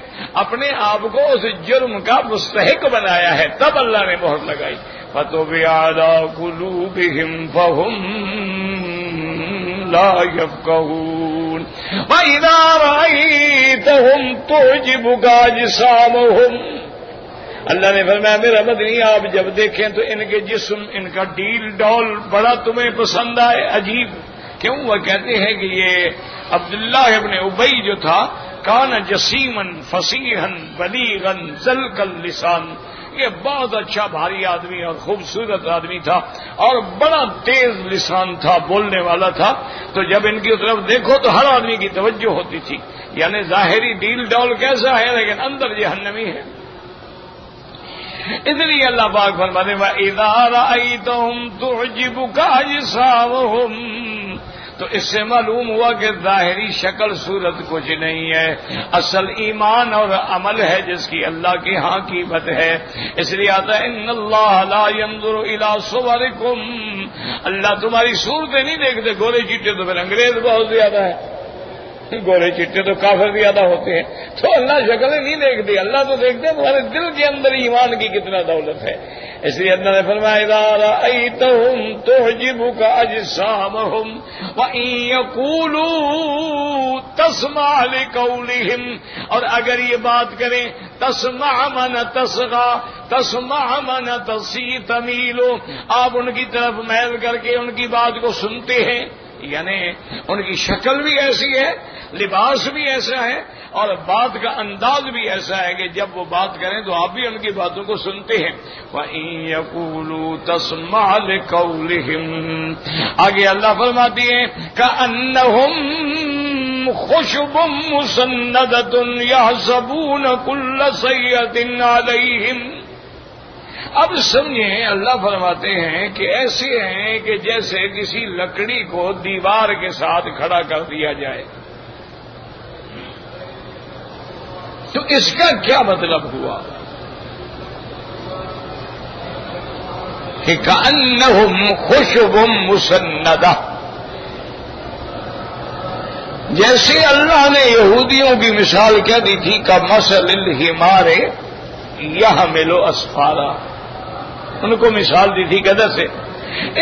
Speaker 1: اپنے آپ کو اس جرم کا مستحق بنایا ہے، تب اللہ نے مہر لگائی. فطبع علی قلوبہم فہم لا یفقہون. وَإِذَا رَأَيْتَهُمْ تُعْجِبُكَ أَجْسَامُهُمْ، اللہ نے فرمایا میرا مدنی آپ جب دیکھیں تو ان کے جسم، ان کا ڈیل ڈول بڑا تمہیں پسند آئے. عجیب کیوں؟ وہ کہتے ہیں کہ یہ عبداللہ ابن ابی جو تھا کان جسیمن فصیحا بلیغا زلق اللسان، یہ بہت اچھا بھاری آدمی اور خوبصورت آدمی تھا اور بڑا تیز لسان تھا، بولنے والا تھا. تو جب ان کی طرف دیکھو تو ہر آدمی کی توجہ ہوتی تھی. یعنی ظاہری ڈیل ڈول کیسا ہے لیکن اندر جہنمی ہے. اس لیے اللہ پاک فرماتے ہیں وَإِذَا رَأَيْتَهُمْ تُعْجِبُكَ أَجْسَامُهُمْ، تو اس سے معلوم ہوا کہ ظاہری شکل صورت کچھ نہیں ہے، اصل ایمان اور عمل ہے جس کی اللہ کے ہاں قیمت ہے. اس لیے آتا ہے ان اللہ لا ينظر الى صورکم، اللہ تمہاری صورتیں نہیں دیکھتے. گورے چٹے تو پھر انگریز بہت زیادہ ہے، گورے چٹے تو کافر زیادہ ہوتے ہیں، تو اللہ شکلیں نہیں دیکھتے، اللہ تو دیکھتے ہیں تمہارے دل کے اندر ایمان کی کتنا دولت ہے. اس لیے اللہ نے فرمایا اذا رأيتهم تعجبك اجسامهم وان يقولوا تسمع لقولهم، اور اگر یہ بات کریں تسمع من تصغى تسمع من تمیل، آپ ان کی طرف میل کر کے ان کی بات کو سنتے ہیں. یعنی ان کی شکل بھی ایسی ہے، لباس بھی ایسا ہے، اور بات کا انداز بھی ایسا ہے کہ جب وہ بات کریں تو آپ بھی ان کی باتوں کو سنتے ہیں۔ وَإِن يَقُولُوا تَسْمَعْ لِقَوْلِهِمْ، آگے اللہ فرماتی ہیں كَأَنَّهُمْ خُشُبٌ مُّسَنَّدَةٌ يَحْسَبُونَ كُلَّ صَيْحَةٍ عَلَيْهِمْ۔ اب سمجھیں، اللہ فرماتے ہیں کہ ایسے ہیں کہ جیسے کسی لکڑی کو دیوار کے ساتھ کھڑا کر دیا جائے۔ تو اس کا کیا مطلب ہوا کہ کأنہم خشب مسندہ، جیسے اللہ نے یہودیوں کی مثال کیا دی تھی کمثل الحمار یحمل اسفارا، ان کو مثال دی تھی گدھے سے،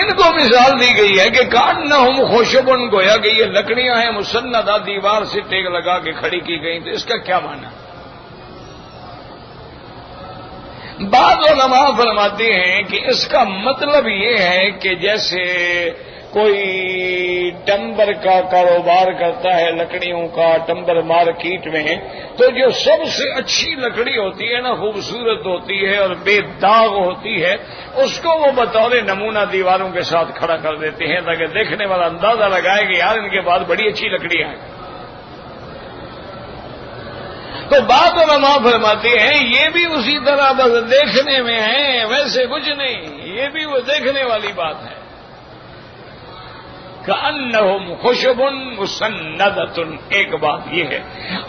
Speaker 1: ان کو مثال دی گئی ہے کہ کأنہم خشب، گویا کہ یہ لکڑیاں ہیں مسندہ، دیوار سے ٹیک لگا کے کھڑی کی گئی۔ تو اس کا کیا معنی؟ بعض علماء فرماتے ہیں کہ اس کا مطلب یہ ہے کہ جیسے کوئی ٹمبر کا کاروبار کرتا ہے، لکڑیوں کا ٹمبر مارکیٹ میں، تو جو سب سے اچھی لکڑی ہوتی ہے نا، خوبصورت ہوتی ہے اور بے داغ ہوتی ہے، اس کو وہ بطور نمونہ دیواروں کے ساتھ کھڑا کر دیتے ہیں تاکہ دیکھنے والا اندازہ لگائے کہ یار ان کے پاس بڑی اچھی لکڑیاں ہیں۔ تو بعض علماء فرماتے ہیں یہ بھی اسی طرح بس دیکھنے میں ہے، ویسے کچھ نہیں، یہ بھی وہ دیکھنے والی بات ہے۔ کأنہم خشب مسندۃ، ایک بات یہ ہے،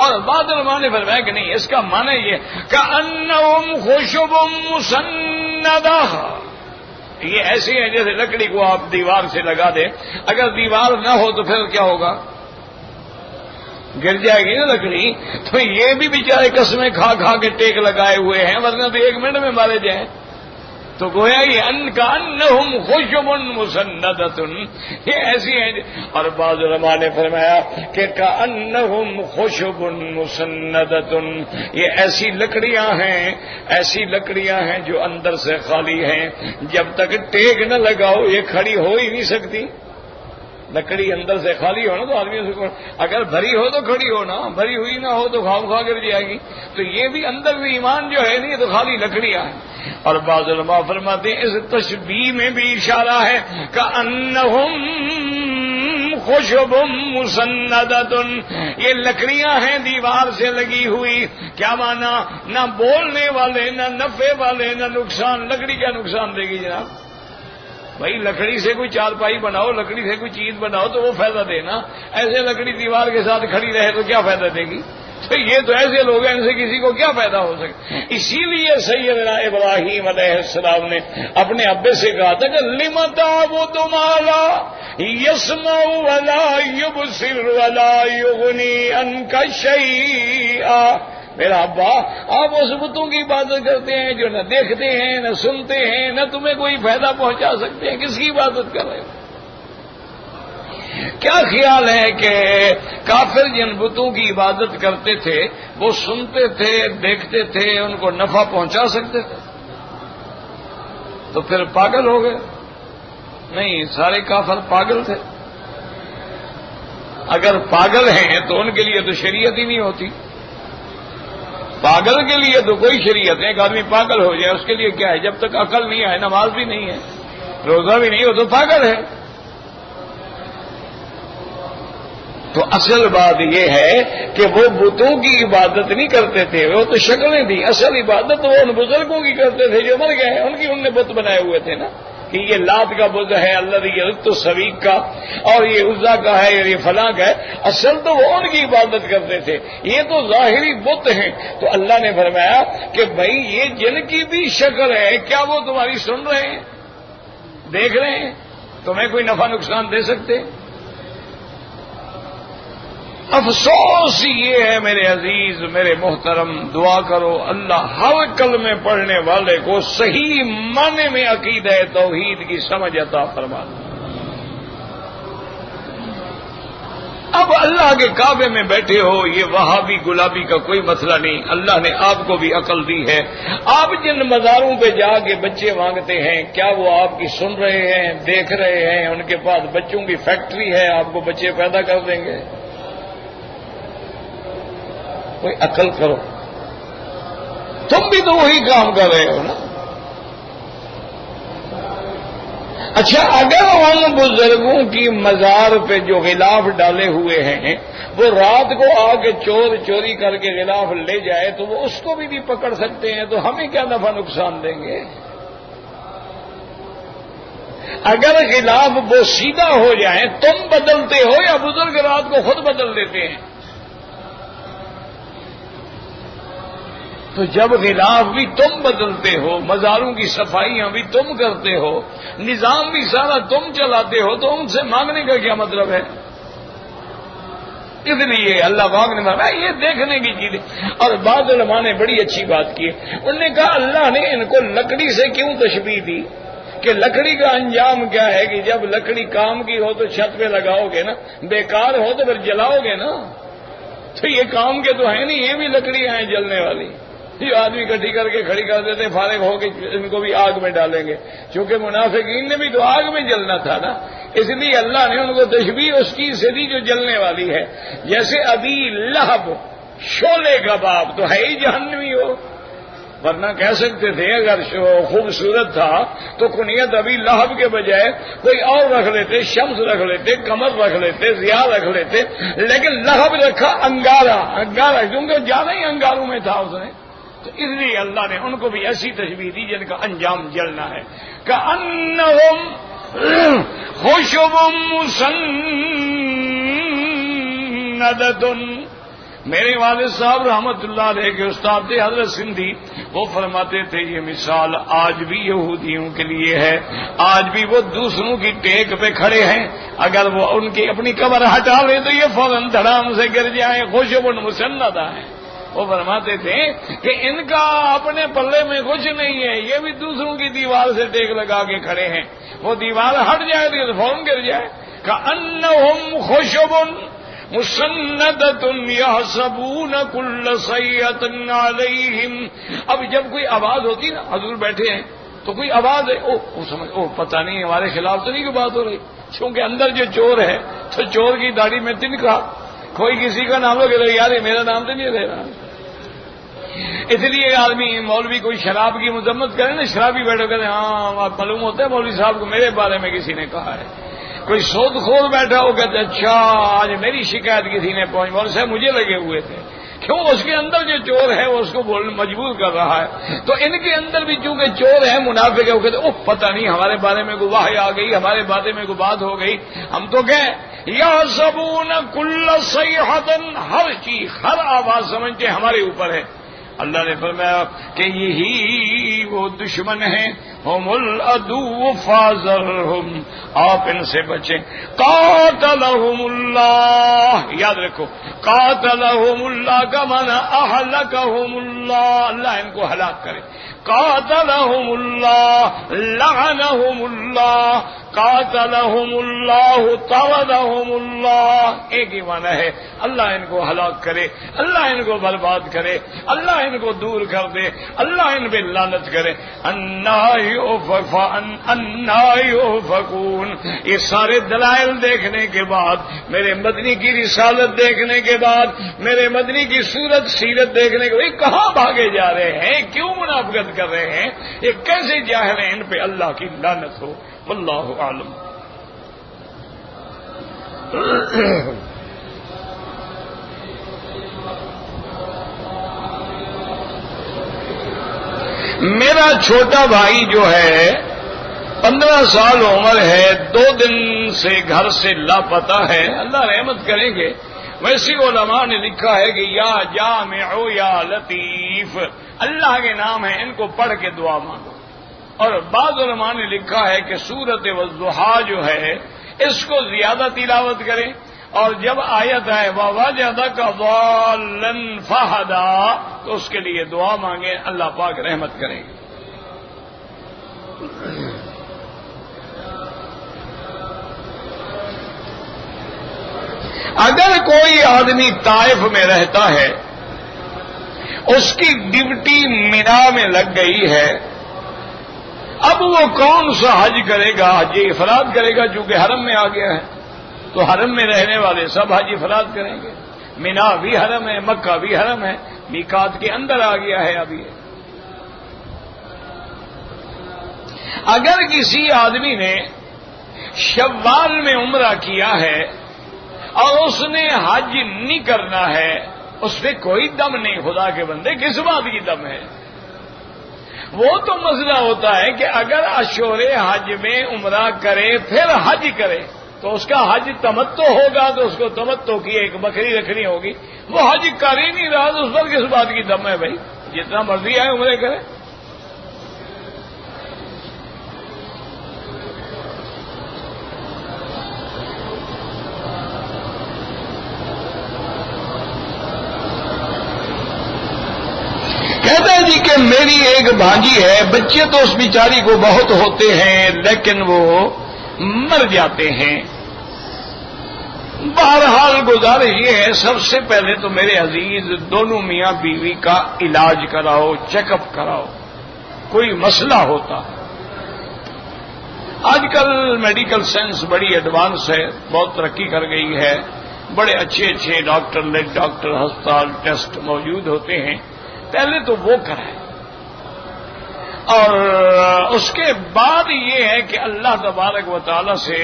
Speaker 1: اور بعض علماء نے فرمایا کہ نہیں، اس کا معنی یہ کأنہم خشب مسندہ، یہ ایسی ہے جیسے لکڑی کو آپ دیوار سے لگا دیں، اگر دیوار نہ ہو تو پھر کیا ہوگا؟ گر جائے گی نا لکڑی۔ تو یہ بھی بیچارے قسمیں کھا کھا کے ٹیک لگائے ہوئے ہیں، ورنہ تو 1 منٹ میں مارے جائیں۔ تو گویا یہ کأنہم خشب مسندۃ، یہ ایسی ہیں۔ اور بعض علماء نے فرمایا کہ کأنہم خشب مسندۃ، یہ ایسی لکڑیاں ہیں جو اندر سے خالی ہیں، جب تک ٹیک نہ لگاؤ یہ کھڑی ہو ہی نہیں سکتی۔ لکڑی اندر سے خالی ہو نا تو آدمی سے، اگر بھری ہو تو کھڑی ہو نا، بھری ہوئی نہ ہو تو خواہ خواہ گر جائے گی۔ تو یہ بھی اندر بھی ایمان جو ہے نہیں، تو خالی لکڑیاں ہیں۔ اور بعض علماء فرماتے ہیں اس تشبیہ میں بھی اشارہ ہے کأنہم خشب مسندۃ، یہ لکڑیاں ہیں دیوار سے لگی ہوئی۔ کیا معنی؟ نہ بولنے والے، نہ نفع والے، نہ نقصان۔ لکڑی کیا نقصان دے گی جناب؟ بھائی لکڑی سے کوئی چارپائی بناؤ، لکڑی سے کوئی چیز بناؤ تو وہ فائدہ دے نا، ایسے لکڑی دیوار کے ساتھ کھڑی رہے تو کیا فائدہ دے گی؟ تو یہ تو ایسے لوگ ہیں، ان سے کسی کو کیا فائدہ ہو سکتا؟ اسی لیے سیدنا ابراہیم علیہ السلام نے اپنے ابے سے کہا تھا کہ لم تعبد ما لا يسمع ولا يبصر ولا يغني عنك شيئا، میرا ابا آپ اس بتوں کی عبادت کرتے ہیں جو نہ دیکھتے ہیں، نہ سنتے ہیں، نہ تمہیں کوئی فائدہ پہنچا سکتے ہیں، کس کی عبادت کر رہے ہو؟ کیا خیال ہے کہ کافر جن بتوں کی عبادت کرتے تھے وہ سنتے تھے، دیکھتے تھے، ان کو نفع پہنچا سکتے تھے؟ تو پھر پاگل ہو گئے؟ نہیں، سارے کافر پاگل تھے۔ اگر پاگل ہیں تو ان کے لیے تو شریعت ہی نہیں ہوتی۔ پاگل کے لیے تو کوئی شریعت ہے، ایک آدمی پاگل ہو جائے اس کے لیے کیا ہے؟ جب تک عقل نہیں ہے، نماز بھی نہیں ہے، روزہ بھی نہیں ہو تو پاگل ہے۔ تو اصل بات یہ ہے کہ وہ بتوں کی عبادت نہیں کرتے تھے، وہ تو شکلیں تھیں، اصل عبادت وہ ان بزرگوں کی کرتے تھے جو مر گئے ہیں، ان کی انہوں نے بت بنائے ہوئے تھے نا، کہ یہ لات کا بت ہے، اللہ یہ رت السویق کا، اور یہ عزا کا ہے، اور یہ فلاں کا ہے، اصل تو وہ ان کی عبادت کرتے تھے، یہ تو ظاہری بت ہیں۔ تو اللہ نے فرمایا کہ بھائی یہ جن کی بھی شکل ہے، کیا وہ تمہاری سن رہے ہیں، دیکھ رہے ہیں، تمہیں کوئی نفع نقصان دے سکتے؟ افسوس یہ ہے میرے عزیز، میرے محترم، دعا کرو اللہ ہر کلمے پڑھنے والے کو صحیح معنی میں عقیدہ توحید کی سمجھ عطا فرما دے۔ اب اللہ کے کعبے میں بیٹھے ہو، یہ وہابی گلابی کا کوئی مسئلہ نہیں، اللہ نے آپ کو بھی عقل دی ہے۔ آپ جن مزاروں پہ جا کے بچے مانگتے ہیں، کیا وہ آپ کی سن رہے ہیں، دیکھ رہے ہیں؟ ان کے پاس بچوں کی فیکٹری ہے، آپ کو بچے پیدا کر دیں گے؟ کوئی عقل کرو، تم بھی تو وہی کام کر رہے ہو نا۔ اچھا، اگر ان بزرگوں کی مزار پہ جو غلاف ڈالے ہوئے ہیں وہ رات کو آ کے چور چوری کر کے غلاف لے جائے تو وہ اس کو بھی نہیں پکڑ سکتے ہیں، تو ہمیں کیا نفع نقصان دیں گے؟ اگر غلاف وہ سیدھا ہو جائیں، تم بدلتے ہو یا بزرگ رات کو خود بدل دیتے ہیں؟ تو جب غلاف بھی تم بدلتے ہو، مزاروں کی صفائیاں بھی تم کرتے ہو، نظام بھی سارا تم چلاتے ہو، تو ان سے مانگنے کا کیا مطلب ہے؟ اس لیے اللہ پاک نے مانگا یہ دیکھنے کی چیزیں۔ اور بعض علماء نے بڑی اچھی بات کی، انہوں نے کہا اللہ نے ان کو لکڑی سے کیوں تشبیہ دی کہ لکڑی کا انجام کیا ہے کہ جب لکڑی کام کی ہو تو چھت پہ لگاؤ گے نا، بیکار ہو تو پھر جلاؤ گے نا، تو یہ کام کے تو ہے نہیں، یہ بھی لکڑیاں ہیں جلنے والی، یہ آدمی اکٹھی کر کے کھڑی کر دیتے، فارغ ہو کے ان کو بھی آگ میں ڈالیں گے، کیونکہ منافقین نے بھی تو آگ میں جلنا تھا نا، اس لیے اللہ نے ان کو تشبیہ اس چیز سے دی جو جلنے والی ہے۔ جیسے ابھی لہب شعلے کا باپ تو ہے ہی جہنمی ہو، ورنہ کہہ سکتے تھے اگر خوبصورت تھا تو کنیت ابھی لہب کے بجائے کوئی اور رکھ لیتے، شمس رکھ لیتے، قمر رکھ لیتے، ضیاء رکھ لیتے، لیکن لہب رکھا انگارا، انگارا کیونکہ زیادہ ہی انگاروں میں تھا اس نے، تو اس لیے اللہ نے ان کو بھی ایسی تشبیہ دی جن کا انجام جلنا ہے۔ کأنہم خشب مسندۃ، میرے والد صاحب رحمت اللہ علیہ کے استاد تھے حضرت سندھی، وہ فرماتے تھے یہ مثال آج بھی یہودیوں کے لیے ہے، آج بھی وہ دوسروں کی ٹیک پہ کھڑے ہیں، اگر وہ ان کی اپنی قبر ہٹا لے تو یہ فوراً دھڑام سے گر جائیں، خشب مسندہ ہیں۔ وہ فرماتے تھے کہ ان کا اپنے پلے میں کچھ نہیں ہے، یہ بھی دوسروں کی دیوار سے ٹیک لگا کے کھڑے ہیں، وہ دیوار ہٹ جائے تو فوراً گر جائے۔ کأنہم خشب مسندۃ یحسبون کل صیحۃ علیہم، اب جب کوئی آواز ہوتی نا، حضور بیٹھے ہیں تو کوئی آواز ہے، پتہ نہیں ہمارے خلاف تو نہیں کوئی بات ہو رہی، کیونکہ اندر جو چور ہے تو چور کی داڑھی میں تنکا، کوئی کسی کا نام لو کہ یار میرا نام تو نہیں لے رہا، اس لیے آدمی مولوی کوئی شراب کی مذمت کرے نا، شرابی بیٹھو کہتے ہاں معلوم ہوتا ہے مولوی صاحب کو میرے بارے میں کسی نے کہا ہے، کوئی سود خور بیٹھا ہو کہتے اچھا آج میری شکایت کسی نے پہنچ، مولوی صاحب مجھے لگے ہوئے تھے، کیوں؟ اس کے اندر جو چور ہے وہ اس کو بولنے مجبور کر رہا ہے، تو ان کے اندر بھی چونکہ چور ہے، منافق ہے، وہ کہتے پتہ نہیں ہمارے بارے میں کوئی وحی آ گئی، ہمارے بارے میں کوئی بات ہو گئی، ہم تو کہیں یحسبون کل صیحۃ، ہر چیز ہر آواز سمجھتے ہمارے اوپر ہے۔ اللہ نے فرمایا کہ یہی وہ دشمن ہیں، ہم العدو فاحذرہم، آپ ان سے بچیں۔ قاتلہم اللہ، یاد رکھو قاتلہم اللہ کا معنی اہلکہم اللہ، اللہ ان کو ہلاک کرے، قاتلہم اللہ لعنہم اللہ، قاتلہم اللہ طردہم اللہ، ایک ہی معنی ہے، اللہ ان کو ہلاک کرے، اللہ ان کو برباد کرے، اللہ ان کو دور کر دے، اللہ ان پہ لعنت کرے۔ انا یؤفکون، یہ سارے دلائل دیکھنے کے بعد، میرے مدنی کی رسالت دیکھنے کے بعد، میرے مدنی کی صورت سیرت دیکھنے کے بعد کہاں بھاگے جا رہے ہیں، کیوں منافقت کر رہے ہیں، یہ کیسے جاہل ہیں، ان پہ اللہ کی لعنت ہو، واللہ اعلم۔ میرا چھوٹا بھائی جو ہے 15 سال عمر ہے، 2 دن سے گھر سے لاپتہ ہے، اللہ رحمت کریں گے۔ ویسے علماء نے لکھا ہے کہ یا جامع یا لطیف، اللہ کے نام ہیں، ان کو پڑھ کے دعا مانگو، اور بعض علماء نے لکھا ہے کہ سورۃ والضحیٰ جو ہے اس کو زیادہ تلاوت کریں، اور جب آیت آئے وَوَجَدَكَ ضَالًّا فَهَدَىٰ تو اس کے لیے دعا مانگیں، اللہ پاک رحمت کریں گے۔ اگر کوئی آدمی طائف میں رہتا ہے، اس کی ڈیوٹی مینا میں لگ گئی ہے، اب وہ کون سا حج کرے گا؟ حج افراد کرے گا، چونکہ حرم میں آ گیا ہے تو حرم میں رہنے والے سب حج افراد کریں گے۔ مینا بھی حرم ہے، مکہ بھی حرم ہے، میقات کے اندر آ گیا ہے ابھی۔ اگر کسی آدمی نے شوال میں عمرہ کیا ہے اور اس نے حج نہیں کرنا ہے، اس پہ کوئی دم نہیں، خدا کے بندے کس بات کی دم ہے؟ وہ تو مسئلہ ہوتا ہے کہ اگر اشور حج میں عمرہ کرے پھر حج کرے تو اس کا حج تمتع ہوگا، تو اس کو تمتع کی ایک بکری رکھنی ہوگی۔ وہ حج کر ہی نہیں رہا تو اس پر کس بات کی دم ہے بھائی؟ جتنا مرضی آئے عمرے کرے۔ کہتا ہے جی کہ میری ایک بھانجی ہے، بچے تو اس بیچاری کو بہت ہوتے ہیں لیکن وہ مر جاتے ہیں۔ بہرحال گزارش یہ ہے، سب سے پہلے تو میرے عزیز دونوں میاں بیوی کا علاج کراؤ، چیک اپ کراؤ، کوئی مسئلہ ہوتا ہے۔ آج کل میڈیکل سائنس بڑی ایڈوانس ہے، بہت ترقی کر گئی ہے، بڑے اچھے اچھے ڈاکٹر لیڈ ڈاکٹر ہسپتال ٹیسٹ موجود ہوتے ہیں۔ پہلے تو وہ کرائے، اور اس کے بعد یہ ہے کہ اللہ تبارک و تعالی سے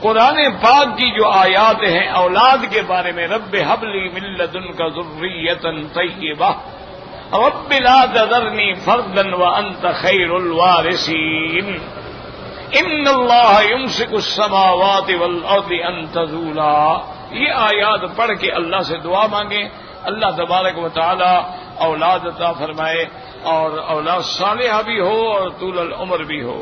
Speaker 1: قرآن پاک کی جو آیات ہیں اولاد کے بارے میں، رب ہب لی من لدنک ذریۃ طیبہ رب لا تذرنی فردا وانت خیر الوارثین ان اللہ یمسک السماوات والارض ان تزولا، یہ آیات پڑھ کے اللہ سے دعا مانگیں، اللہ تبارک و تعالی اولاد عطا فرمائے، اور اولاد صالحہ بھی ہو اور طول العمر بھی ہو۔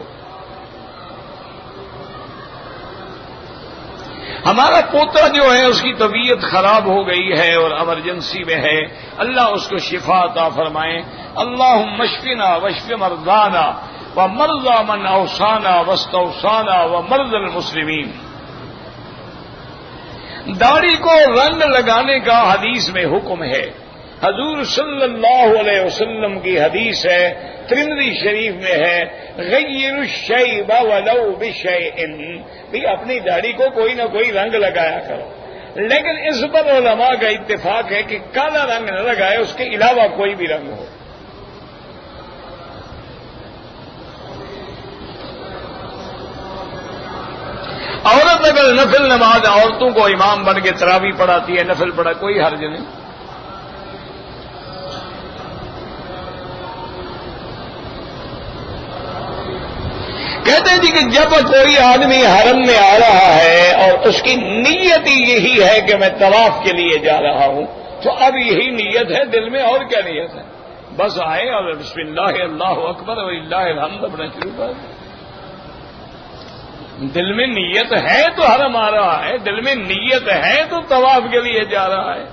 Speaker 1: ہمارا پوتا جو ہے اس کی طبیعت خراب ہو گئی ہے اور ایمرجنسی میں ہے، اللہ اس کو شفا عطا فرمائے۔ اللہم اشفنا واشف مرضانا ومرضى من اوصانا واستوصانا ومرضى المسلمین۔ داڑھی کو رنگ لگانے کا حدیث میں حکم ہے، حضور صلی اللہ علیہ وسلم کی حدیث ہے، ترمذی شریف میں ہے، غیر الشیب ولو بشیء، بھی اپنی داڑھی کو کوئی نہ کوئی رنگ لگایا کرو، لیکن اس پر علماء کا اتفاق ہے کہ کالا رنگ نہ لگائے، اس کے علاوہ کوئی بھی رنگ ہو۔ عورت اگر نفل نماز عورتوں کو امام بن کے تراویح پڑھاتی ہے، نفل پڑھا، کوئی حرج نہیں۔ کہتے ہیں جی کہ جب کوئی آدمی حرم میں آ رہا ہے اور اس کی نیت ہی یہی ہے کہ میں طواف کے لیے جا رہا ہوں، تو اب یہی نیت ہے دل میں، اور کیا نیت ہے؟ بس آئے اور بسم اللہ اللہ اکبر وللہ الحمد اپنا شروع کر۔ دل میں نیت ہے تو حرم آ رہا ہے، دل میں نیت ہے تو طواف کے لیے جا رہا ہے۔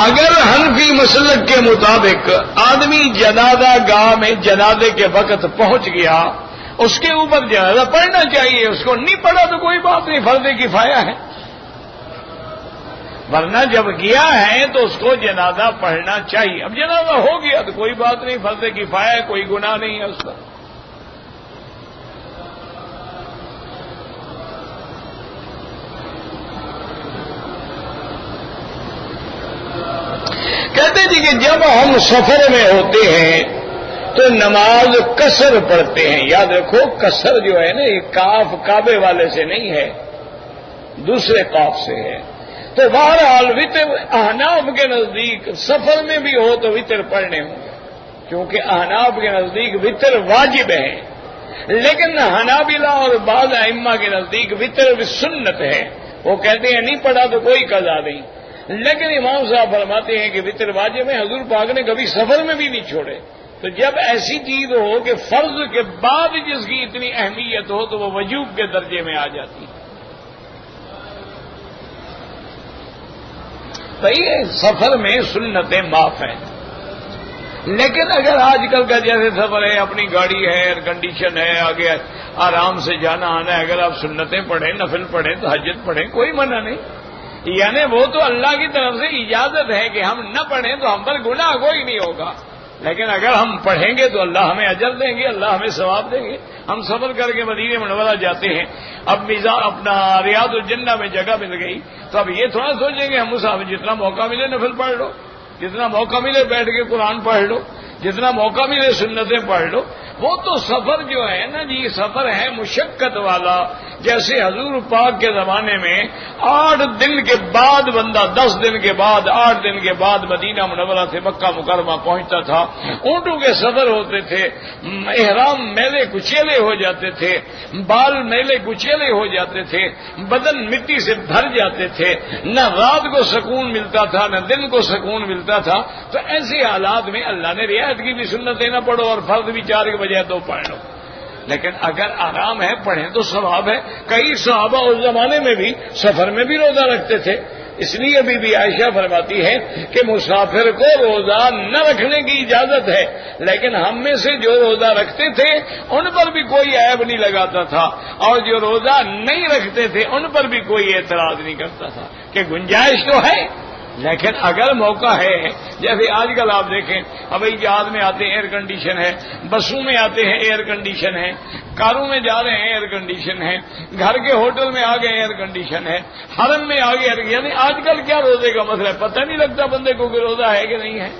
Speaker 1: اگر حنفی مسلک کے مطابق آدمی جنازہ گاہ میں جنازے کے وقت پہنچ گیا، اس کے اوپر جنازہ پڑھنا چاہیے، اس کو نہیں پڑھا تو کوئی بات نہیں، فرض کفایہ ہے، ورنہ جب گیا ہے تو اس کو جنازہ پڑھنا چاہیے۔ اب جنازہ ہو گیا تو کوئی بات نہیں، فرض کفایہ ہے، کوئی گناہ نہیں ہے اس پر۔ کہتے جی کہ جب ہم سفر میں ہوتے ہیں تو نماز قصر پڑھتے ہیں۔ یاد رکھو قصر جو ہے نا، یہ کاف کعبے والے سے نہیں ہے، دوسرے قاف سے ہے۔ تو بہرحال وطر احناف کے نزدیک سفر میں بھی ہو تو وطر پڑھنے ہوں گے، کیونکہ احناف کے نزدیک وطر واجب ہے، لیکن حنابلہ اور بعض ائمہ کے نزدیک وطر سنت ہے، وہ کہتے ہیں نہیں پڑھا تو کوئی قضا نہیں، لیکن امام صاحب فرماتے ہیں کہ وطر واجب ہے، حضور پاک نے کبھی سفر میں بھی نہیں چھوڑے۔ تو جب ایسی چیز ہو کہ فرض کے بعد جس کی اتنی اہمیت ہو تو وہ وجوب کے درجے میں آ جاتی ہے۔ بھائی سفر میں سنتیں معاف ہیں، لیکن اگر آج کل کا جیسے سفر ہے، اپنی گاڑی ہے، ایئر کنڈیشن ہے، آگے آرام سے جانا آنا ہے، اگر آپ سنتیں پڑھیں، نفل پڑھیں، تہجد پڑھیں، کوئی منع نہیں. یعنی وہ تو اللہ کی طرف سے اجازت ہے کہ ہم نہ پڑھیں تو ہم پر گناہ کوئی نہیں ہوگا، لیکن اگر ہم پڑھیں گے تو اللہ ہمیں اجر دیں گے، اللہ ہمیں ثواب دیں گے. ہم سفر کر کے مدینہ منورہ جاتے ہیں، اب اپنا ریاض الجنہ میں جگہ مل گئی تو اب یہ تھوڑا سوچیں گے ہم مسافر جتنا موقع ملے نفل پڑھ لو، جتنا موقع ملے بیٹھ کے قرآن پڑھ لو، جتنا موقع ملے سنتیں پڑھ لو. وہ تو سفر جو ہے نا جی، سفر ہے مشقت والا. جیسے حضور پاک کے زمانے میں 8 دن کے بعد بندہ 10 دن کے بعد 8 دن کے بعد مدینہ منورہ سے مکہ مکرمہ پہنچتا تھا. اونٹوں کے سفر ہوتے تھے، احرام میلے کچیلے ہو جاتے تھے، بال میلے کچیلے ہو جاتے تھے، بدن مٹی سے بھر جاتے تھے، نہ رات کو سکون ملتا تھا نہ دن کو سکون ملتا تھا. تو ایسے حالات میں اللہ نے رعایت کی بھی سنتیں نہ پڑھو اور فرض بھی 4 کے بجائے 2 پڑھ لو. لیکن اگر آرام ہے پڑھیں تو ثواب ہے. کئی صحابہ اس زمانے میں بھی سفر میں بھی روزہ رکھتے تھے. اس لیے بی بی عائشہ فرماتی ہے کہ مسافر کو روزہ نہ رکھنے کی اجازت ہے، لیکن ہم میں سے جو روزہ رکھتے تھے ان پر بھی کوئی عیب نہیں لگاتا تھا، اور جو روزہ نہیں رکھتے تھے ان پر بھی کوئی اعتراض نہیں کرتا تھا کہ گنجائش تو ہے. لیکن اگر موقع ہے، جیسے آج کل آپ دیکھیں ہوائی جہاز میں آتے ہیں ایئر کنڈیشن ہے، بسوں میں آتے ہیں ایئر کنڈیشن ہے، کاروں میں جا رہے ہیں ایئر کنڈیشن ہے، گھر کے ہوٹل میں آ گئے ایئر کنڈیشن ہے، حرم میں آ گئے. یعنی آج کل کیا روزے کا مسئلہ ہے، پتہ نہیں لگتا بندے کو کہ روزہ ہے کہ نہیں ہے.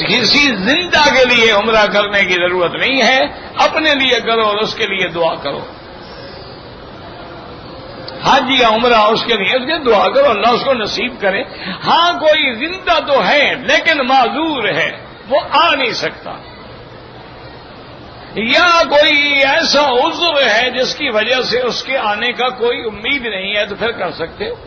Speaker 1: کسی زندہ کے لیے عمرہ کرنے کی ضرورت نہیں ہے، اپنے لیے کرو اور اس کے لیے دعا کرو. حج یا عمرہ اس کے لیے دعا کرو، اللہ اس کو نصیب کرے. ہاں کوئی زندہ تو ہے لیکن معذور ہے، وہ آ نہیں سکتا، یا کوئی ایسا عذر ہے جس کی وجہ سے اس کے آنے کا کوئی امید نہیں ہے، تو پھر کر سکتے ہو.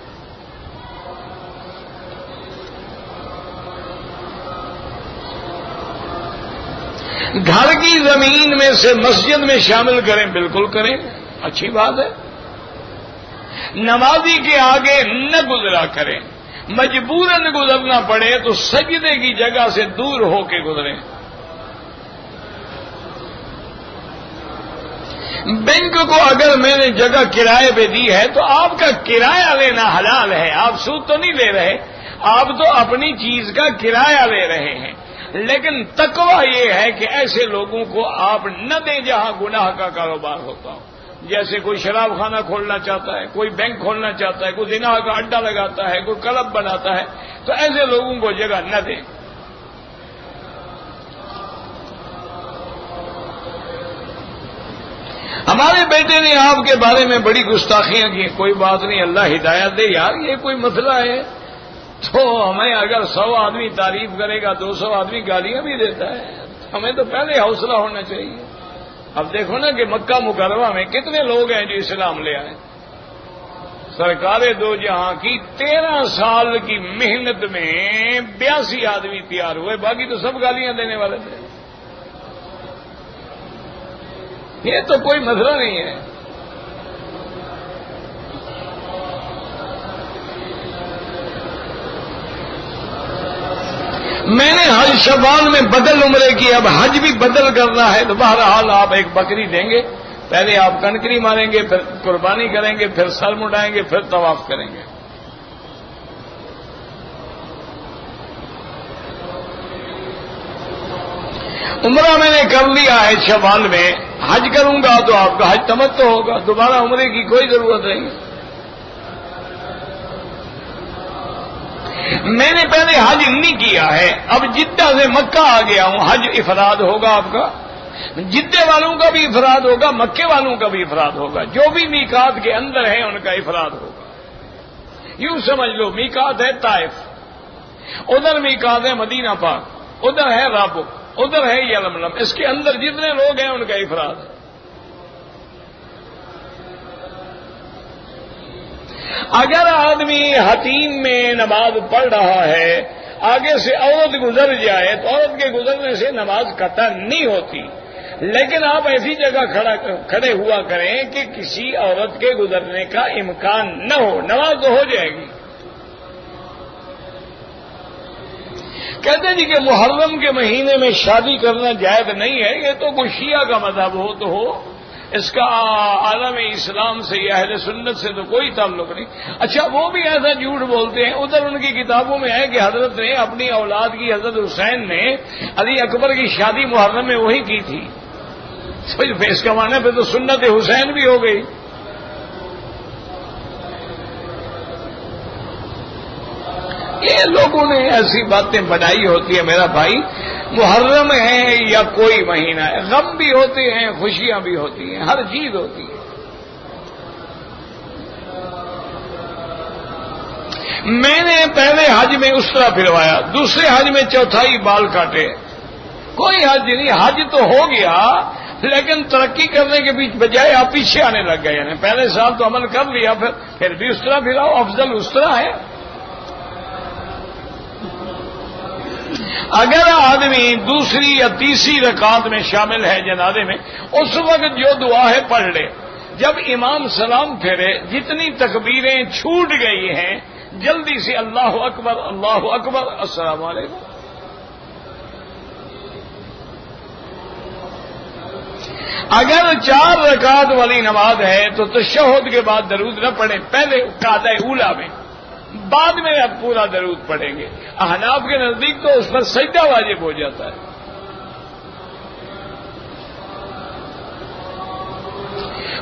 Speaker 1: گھر کی زمین میں سے مسجد میں شامل کریں، بالکل کریں، اچھی بات ہے. نمازی کے آگے نہ گزرا کریں، مجبوراً گزرنا پڑے تو سجدے کی جگہ سے دور ہو کے گزریں. بینک کو اگر میں نے جگہ کرائے پہ دی ہے تو آپ کا کرایہ لینا حلال ہے، آپ سود تو نہیں لے رہے، آپ تو اپنی چیز کا کرایہ لے رہے ہیں. لیکن تقویٰ یہ ہے کہ ایسے لوگوں کو آپ نہ دیں جہاں گناہ کا کاروبار ہوتا ہو. جیسے کوئی شراب خانہ کھولنا چاہتا ہے، کوئی بینک کھولنا چاہتا ہے، کوئی زنا کا اڈا لگاتا ہے، کوئی کلب بناتا ہے، تو ایسے لوگوں کو جگہ نہ دیں. ہمارے بیٹے نے آپ کے بارے میں بڑی گستاخیاں کی. کوئی بات نہیں، اللہ ہدایت دے. یار یہ کوئی مسئلہ ہے تو ہمیں اگر 100 آدمی تعریف کرے گا 200 آدمی گالیاں بھی دیتا ہے، ہمیں تو پہلے حوصلہ ہونا چاہیے. اب دیکھو نا کہ مکہ مکرمہ میں کتنے لوگ ہیں جو اسلام لے آئے. سرکار دو جہاں کی 13 سال کی محنت میں 82 آدمی تیار ہوئے، باقی تو سب گالیاں دینے والے تھے. یہ تو کوئی مسئلہ نہیں ہے. میں نے حج شوال میں بدل عمرے کی، اب حج بھی بدل کرنا ہے تو بہرحال آپ ایک بکری دیں گے. پہلے آپ کنکری ماریں گے، پھر قربانی کریں گے، پھر سر مڈائیں گے، پھر طواف کریں گے. عمرہ میں نے کر لیا ہے شوال میں، حج کروں گا تو آپ کا حج تمتع ہوگا، دوبارہ عمرے کی کوئی ضرورت نہیں. میں نے پہلے حج نہیں کیا ہے، اب جدہ سے مکہ آ گیا ہوں، حج افراد ہوگا آپ کا. جدے والوں کا بھی افراد ہوگا، مکے والوں کا بھی افراد ہوگا. جو بھی میقات کے اندر ہیں ان کا افراد ہوگا. یوں سمجھ لو میقات ہے طائف، ادھر میقات ہے مدینہ پاک، ادھر ہے رابغ، ادھر ہے یلملم. اس کے اندر جتنے لوگ ہیں ان کا افراد ہے. اگر آدمی حتیم میں نماز پڑھ رہا ہے، آگے سے عورت گزر جائے تو عورت کے گزرنے سے نماز قطع نہیں ہوتی، لیکن آپ ایسی جگہ کھڑے ہوا کریں کہ کسی عورت کے گزرنے کا امکان نہ ہو، نماز تو ہو جائے گی۔ کہتے ہیں جی کہ محرم کے مہینے میں شادی کرنا جائز نہیں ہے، یہ تو کوئی شیعہ کا مذہب ہو تو ہو، اس کا عالم اسلام سے یا اہل سنت سے تو کوئی تعلق نہیں۔ اچھا وہ بھی ایسا جھوٹ بولتے ہیں، ادھر ان کی کتابوں میں ہے کہ حضرت نے اپنی اولاد کی، حضرت حسین نے علی اکبر کی شادی محرم میں وہی کی تھی۔ اس کا معنی پہ تو سنت حسین بھی ہو گئی۔ یہ لوگوں نے ایسی باتیں بنائی ہوتی ہے میرا بھائی، محرم ہے یا کوئی مہینہ ہے، غم بھی ہوتے ہیں، خوشیاں بھی ہوتی ہیں، ہر چیز ہوتی ہے۔ میں نے پہلے حج میں اسرا پھروایا، دوسرے حج میں چوتھائی بال کاٹے، کوئی حج نہیں، حج تو ہو گیا لیکن ترقی کرنے کے بجائے آپ پیچھے آنے لگ گئے، یعنی پہلے سال تو عمل کر لیا، پھر بھی اسرا پھراؤ، افضل اسرا ہے۔ اگر آدمی دوسری یا تیسری رکعت میں شامل ہے جنازے میں، اس وقت جو دعا ہے پڑھ لے، جب امام سلام پھیرے جتنی تکبیریں چھوٹ گئی ہیں جلدی سے اللہ اکبر اللہ اکبر السلام علیکم۔ اگر 4 رکعت والی نماز ہے تو تشہد کے بعد درود نہ پڑھیں، پہلے قاعدہ اولا میں، بعد میں اب پورا درود پڑھیں گے۔ احناف کے نزدیک تو اس پر سجدہ واجب ہو جاتا ہے۔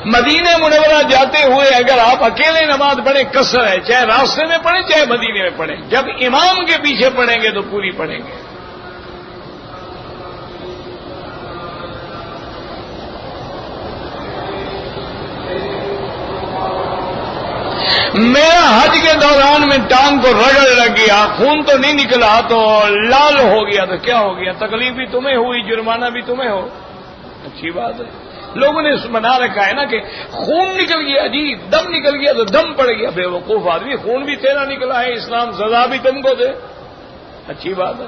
Speaker 1: مدینہ منورہ جاتے ہوئے اگر آپ اکیلے نماز پڑھیں قصر ہے، چاہے راستے میں پڑھیں چاہے مدینے میں پڑھیں، جب امام کے پیچھے پڑھیں گے تو پوری پڑھیں گے۔ میرا حج کے دوران میں ٹانگ کو رگڑ لگ گیا، خون تو نہیں نکلا تو لال ہو گیا، تو کیا ہو گیا؟ تکلیف بھی تمہیں ہوئی، جرمانہ بھی تمہیں ہو، اچھی بات ہے۔ لوگوں نے بنا رکھا ہے نا کہ خون نکل گیا، جی دم نکل گیا تو دم پڑ گیا، بے وقوف آدمی، خون بھی تیرا نکلا ہے، اسلام سزا بھی تم کو دے، اچھی بات ہے۔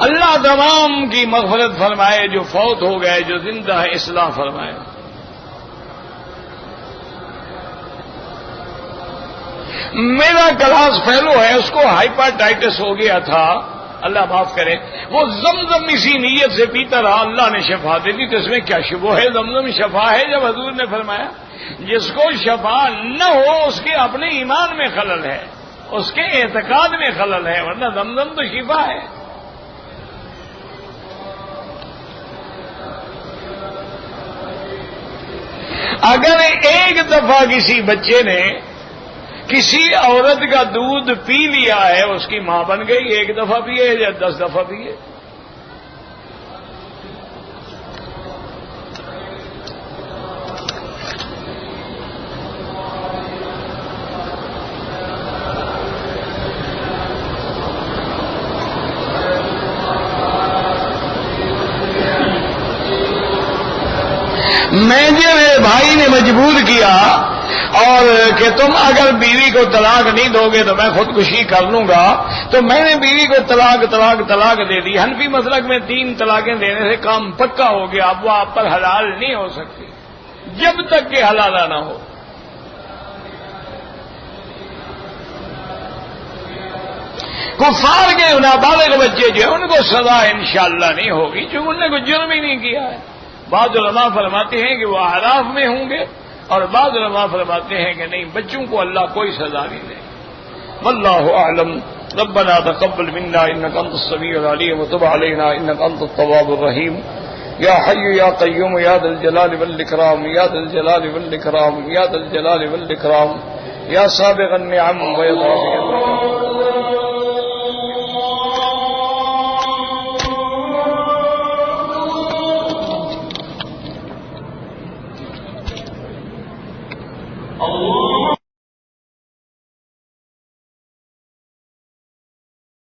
Speaker 1: اللہ تمام کی مغفرت فرمائے، جو فوت ہو گئے، جو زندہ ہے اصلاح فرمائے۔ میرا کلاس فیلو ہے، اس کو ہائپرٹائٹس ہو گیا تھا، اللہ معاف کرے، وہ زمزم اسی نیت سے پیتا رہا، اللہ نے شفا دے دی، تو اس میں کیا شبہ ہے؟ زمزم شفا ہے، جب حضور نے فرمایا جس کو شفا نہ ہو اس کے اپنے ایمان میں خلل ہے، اس کے اعتقاد میں خلل ہے، ورنہ زمزم تو شفا ہے۔ اگر ایک دفعہ کسی بچے نے کسی عورت کا دودھ پی لیا ہے، اس کی ماں بن گئی، ایک دفعہ پیے یا 10 دفعہ پیے۔ میں جو میرے بھائی نے مجبور کیا اور کہ تم اگر بیوی کو طلاق نہیں دو گے تو میں خودکشی کر لوں گا، تو میں نے بیوی کو طلاق دے دی۔ حنفی مسلک میں 3 طلاقیں دینے سے کام پکا ہو گیا، اب وہ آپ پر حلال نہیں ہو سکتی جب تک کہ حلالہ نہ ہو۔ کفار کے نابالغ بچے جو ہیں ان کو سزا انشاءاللہ نہیں ہوگی، چونکہ انہوں نے کوئی جرم ہی نہیں کیا ہے۔ بعض علماء فرماتے ہیں کہ وہ اعراف میں ہوں گے، اور بعض علماء فرماتے ہیں کہ نہیں، بچوں کو اللہ کوئی سزا نہیں دے۔ واللہ اعلم۔ ربنا تقبل منا انك انت السميع العليم وتب علينا انك انت التواب الرحيم يا حي يا قيوم يا ذا الجلال والاكرام يا ذا الجلال والاكرام يا ذا الجلال والاكرام يا سابغ النعم ويا ضابط